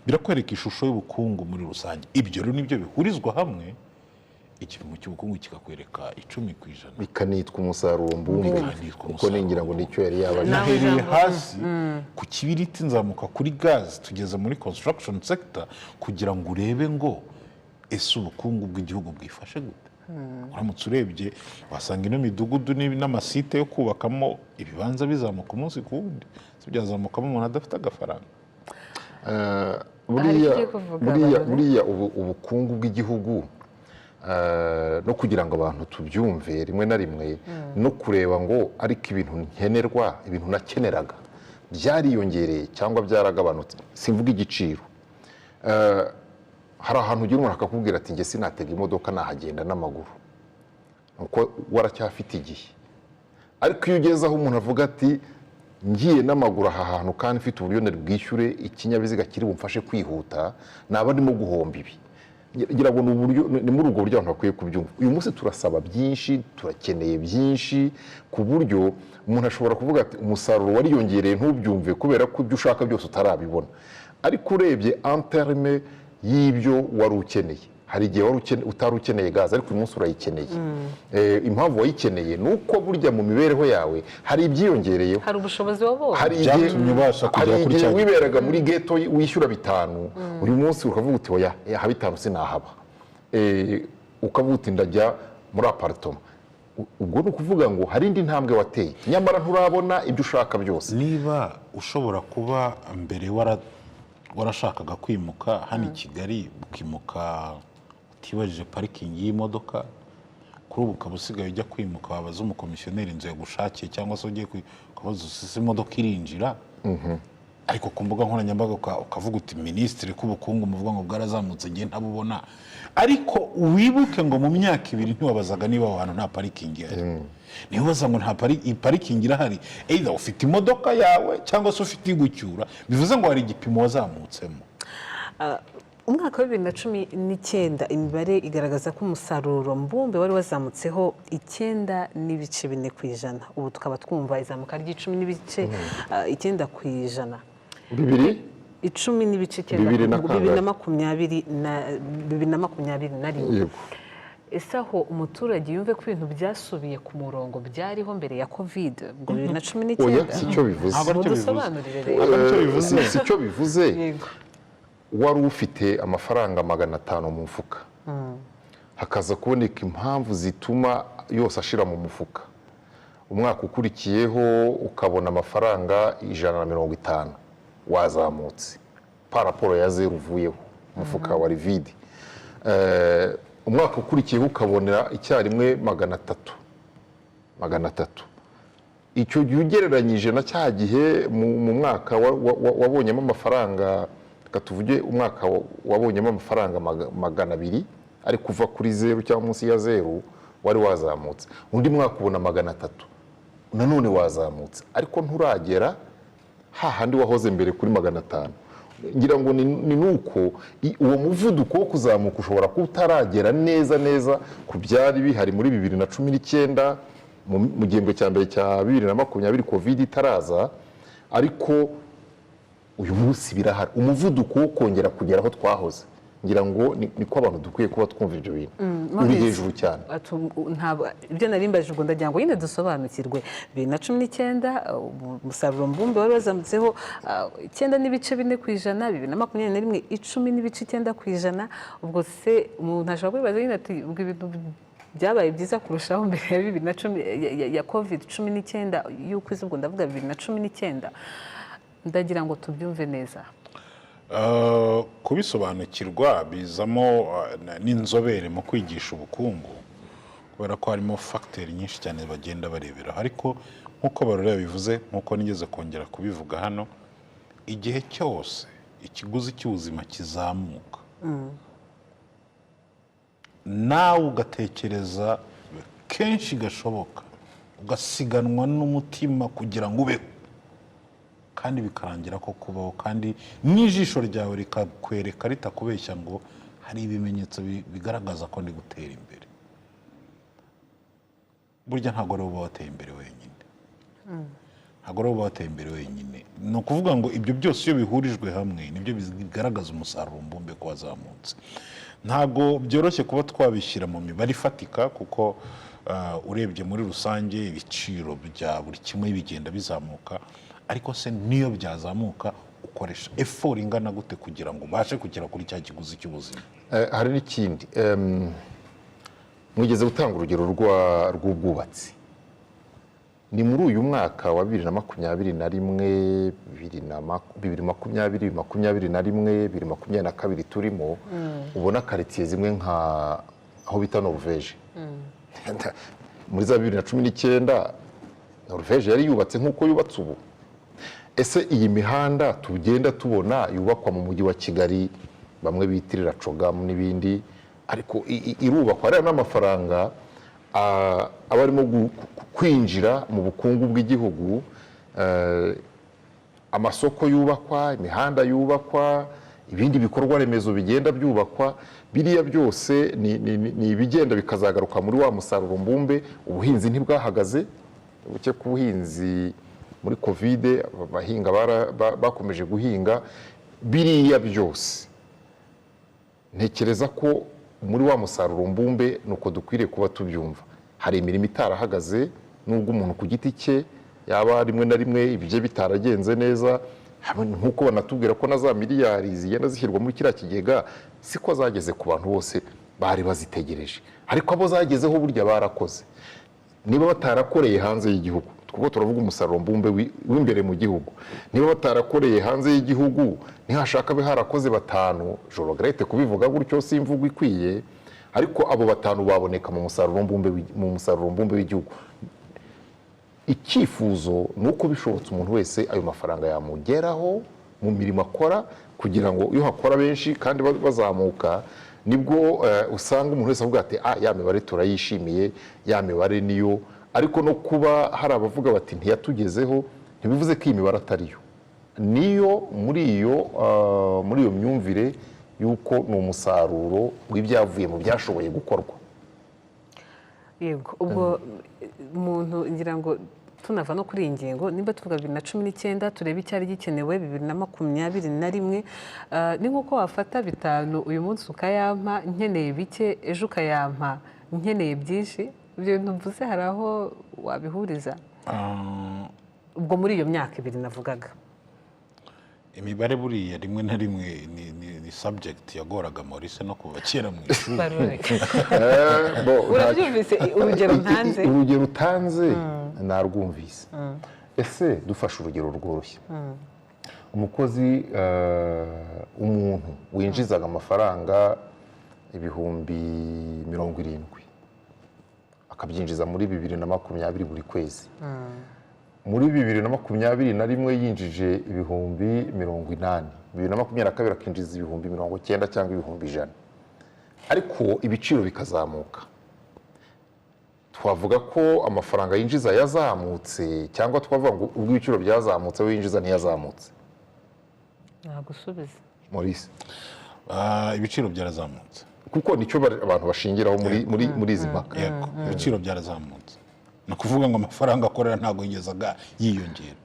Birakwereka ishusho y'ubukungu muri rusange. Ibyo rero nibyo bihurizwa hamwe, igipimo cy'ubukungu kikakwereka 10%, bikanitwa umusaruro mbumbe, kuko ningira ngo nicyo yari yabaje. nahereye hasi ku kibiriti nzamuka kuri gazi tugeza muri construction sector, kugira ngo urebe ngo ese ubukungu bw'igihugu bwifashe gute. Uramutse urebye wasanga ino midugudu n'amasite yo kubakamo ibibanza bizamuka umunsi ku wundi, byazamukamo umuntu adafite agafaranga. Buriya ubukungu bw'igihugu no kugira ngo abantu tubyumve rimwe na rimwe, no kureba ngo ariko ibintu nkenerwa, ibintu nakeneraga byariyongereye cyangwa byaragabanutse. Simvuga igiciro, hari ahantu ugira umuntu akakubwira ati njye sinatega imodoka nahagenda n'amaguru, nuko waracyafite igihe. Ariko iyo ugeze aho umuntu avuga ati ngiye n'amaguru aha hantu kandi mfite uburyo bwishyure ikinyabiziga kiri bumfashe kwihuta, naba ndimo guhomba ibi. Ngira ngo ni muri ubwo buryo abantu bakwiye kubyumva. Uyu munsi turasaba byinshi, turakeneye byinshi, ku buryo umuntu ashobora kuvuga ati umusaruro wariyongereye ntubyumve kubera ko ibyo ushaka byose utarabibona. Ariko urebye en terme y'ibyo wari ukeneye, hari igihe utari ukeneye gaze ariko uyu munsi urayikeneye. Impamvu wayikeneye ni uko burya mu mibereho yawe hari ibyiyongereyeho, hari ubushobozi wabonye, byatumye ubasha kugera kuri cyane. Wiberaga muri ghetto wishyura 5, uyu munsi ukavuga uti oya, ha 5 sinahaba, ukavuga uti ndajya muri apartment. Ubwo ni ukuvuga ngo hari indi ntambwe wateye, nyamara nturabona ibyo ushaka byose. Niba ushobora kuba mbere warashakaga kwimuka hano i Kigali, ukimuka utibajije parikingi y'imodoka, kuri ubu ukaba usigaye ujya kwimuka wabaza umukomisiyoneri inzu yagushakiye, cyangwa se ugiye kubaza isi imodoka irinjira. Ariko ku mbuga nkoranyambaga ukavuga uti minisitiri k'ubukungu muvuga ngo bwarazamutse ngiye ntabubona. Ariko wibuke ngo mu myaka 2 ntiwabazaga niba aho hantu nta parikingi ihari. Nibaza ngo nta parikingi irahari, either ufite imodoka yawe cyangwa se ufite igucyura, bivuze ngo hari igipimo wazamutsemo. Umwaka wa 2019 imibare igaragaza ko umusaruro mbumbe wari wazamutseho 9.4%. Ubu tukaba twumva izamuka ry'10.9%. 2021. Ese aho umuturage yumve ko ibintu byasubiye ku murongo byariho mbere ya Covid ngo 2019? Oya, si cyo bivuze. Si cyo bivuze. Wari ufite amafaranga 500 mu mufuka, hakaza kuboneka impamvu zituma yose ashira mu mufuka. Umwaka ukurikiyeho ukabona amafaranga 150, wazamutse paraporo ya 0 uvuyeho, umufuka wari vide. Umwaka ukurikiyeho ukabonera icyarimwe 300. Icyo gihe ugereranyije na cya gihe mu mwaka wabonyemo amafaranga, tuvuge umwaka wabonyemo amafaranga 200 ari kuva kuri 0 cyangwa munsi ya 0, wari wazamutse. Undi mwaka ubona 300 nanone wazamutse, ariko nturagera hahandi wahoze mbere kuri 500. Ngira ngo ni nuko uwo muvuduko wo kuzamuka ushobora kuba utaragera neza ku byari bihari muri 2019 mu gihembwe cya mbere cya 2020 Covid itaraza. Ariko uyu munsi birahari umuvuduko wo kongera kugera aho twahoze. Ngira ngo niko abantu dukwiye kuba twumva ibyo bintu uri hejuru cyane. Ibyo narimbajije ngo ndagira ngo yine dusobanukirwe. 2019 umusaruro mbumbe wari wazamutseho 9.4%, 2021 10.9%. Ubwo se umuntu ashobora kwibaza yine ati ubwo ibintu byabaye byiza kurushaho mbere ya 2010 ya Covid-19 y'ukwezi, ubwo ndavuga 2019. Ndagira ngo tubyumve neza. Kubisobanukirwa bizamo n'inzobere mu kwigisha ubukungu, kubera ko harimo fagiteri nyinshi cyane bagenda barebera. Ariko nk'uko barureba bivuze, nk'uko nigeze kongera kubivuga hano, igihe cyose ikiguzi cy'ubuzima kizamuka nawe ugatekereza kenshi gashoboka ugasiganwa n'umutima kugira ngo ubeho kandi bikarangira ko kubaho kandi n'ijisho ryawe rikakwereka ritakubeshya ngo hari ibimenyetso bigaragaza ko ndi gutera imbere. Burya ntabwo ari uba wateye imbere wenyine, ntabwo ari uba wateye imbere wenyine. Ni ukuvuga ngo ibyo byose iyo bihurijwe hamwe nibyo bigaragaza umusaruro mbumbe ko wazamutse. Ntabwo byoroshye kuba twabishyira mu mibare ifatika kuko urebye muri rusange ibiciro bya buri kimwe bigenda bizamuka, ariko se niyo byazamuka ukoresha effort ingana gute kugira ngo ubashe kugera kuri cya kiguzi cy'ubuzima? Hari n'ikindi, mwigeze gutanga urugero rw'ubwubatsi. Ni muri uyu mwaka wa 2021, 2020, 2022 turimo, ubona karitsiye zimwe nka aho bita Norvège. Muri za 2019 Norvège yari yubatse nk'uko yubatse ubu. Ese iyi mihanda tugenda tubona yubakwa mu mujyi wa Kigali, bamwe bitirira Cogamu n'ibindi, ariko irubakwa ari n'amafaranga abarimo kwinjira mu bukungu bw'igihugu, amasoko yubakwa, imihanda yubakwa, ibindi bikorwa remezo bigenda byubakwa, biriya byose ni ibigenda bikazagaruka muri wa musaruro mbumbe. Ubuhinzi ntibwahagaze, buke ku buhinzi muri Covid abahinga bakomeje guhinga. Biriya byose ntekereza ko muri wa musaruro mbumbe nuko dukwiriye kuba tubyumva. Hari imirimo itarahagaze nubwo umuntu ku giti cye yaba rimwe na rimwe ibije bitaragenze neza, nkuko banatubwira ko na za miliyari zigenda zishyirwa muri kiriya kigega siko zageze ku bantu bose bari bazitegereje, ariko abo zagezeho burya barakoze. Niba batarakoreye hanze y'igihugu, kuko turavuga umusaruro mbumbe w'imbere mu gihugu, niba batarakoreye hanze y'igihugu ntihashaka be harakoze batanu, je regrette kubivuga gutyo, si imvugo ikwiye, ariko abo batanu baboneka mu musaruro mbumbe w'igihugu. Icyifuzo ni uko bishobotse umuntu wese ayo mafaranga yamugeraho mu mirimo akora, kugira ngo iyo hakora benshi kandi bazamuka, nibwo usanga umuntu wese avuga ati ya mibare turayishimiye, ya mibare niyo. Ariko no kuba hari abavuga bati ntiyatugezeho, ntibivuze ko iyi mibare atariyo, niyo muri iyo myumvire yuko ni umusaruro w'ibyavuye mu byashoboye gukorwa. Yego, ubwo umuntu ngira ngo tunava no kuri iyi ngingo, nimba tuvuga 2019 turebe icyari gikenewe 2021, ni nk'uko wafata bitanu uyu munsi ukayampa nkeneye bike, ejo ukayampa nkeneye byinshi. Ibyo bintu mvuze hari aho wabihuriza? Ubwo muri iyo myaka ibiri navugaga, imibare buriya rimwe na rimwe ni subject yagoraga Maurice no kuva kera mu ishuri. Urabyumvise urugero ntanze? Urugero utanze narwumvise. Ese dufashe urugero rworoshye, umukozi umuntu winjizaga amafaranga 70,000 akabyinjiza muri 2020 buri kwezi, muri 2021 yinjije 80,000, 2022 akinjiza 90,000 cyangwa 100,000, ariko ibiciro bikazamuka. Twavuga ko amafaranga yinjiza yazamutse, cyangwa twavuga ngo ubwo ibiciro byazamutse we yinjiza ntiyazamutse? Nagusubiza Maurice. Ibiciro byarazamutse kuko nicyo abantu bashingiraho muri izi mpaka. Ibiciro byarazamutse, ni ukuvuga ngo amafaranga akorera ntabwo yigezaga yiyongera.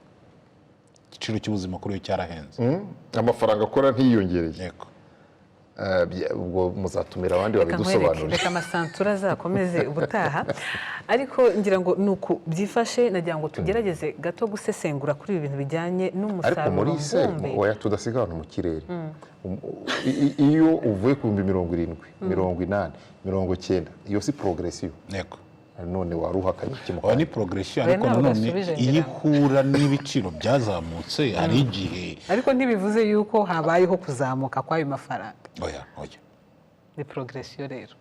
Igiciro cy'ubuzima kuri yo cyarahenze, amafaranga akora ntiyiyongereye. Ubwo muzatumira abandi babidusobanurira. Reka amasantura azakomeze ubutaha, ariko ngira ngo nuko byifashe, nagira ngo tugerageze gato gusesengura kuri ibi bintu bijyanye n'umusaruro mbumbe. Oya, tudasiga abantu mu kirere. Iyo uvuye ku 70,000, 80,000, 90, iyo si progression. Yego. None waruhakanye ikimuka. Ni progression, ariko none iyo ihura n'ibiciro byazamutse hari igihe. Ariko ntibivuze yuko habayeho kuzamuka kw'ayo mafaranga. Oya. Ni progression rero.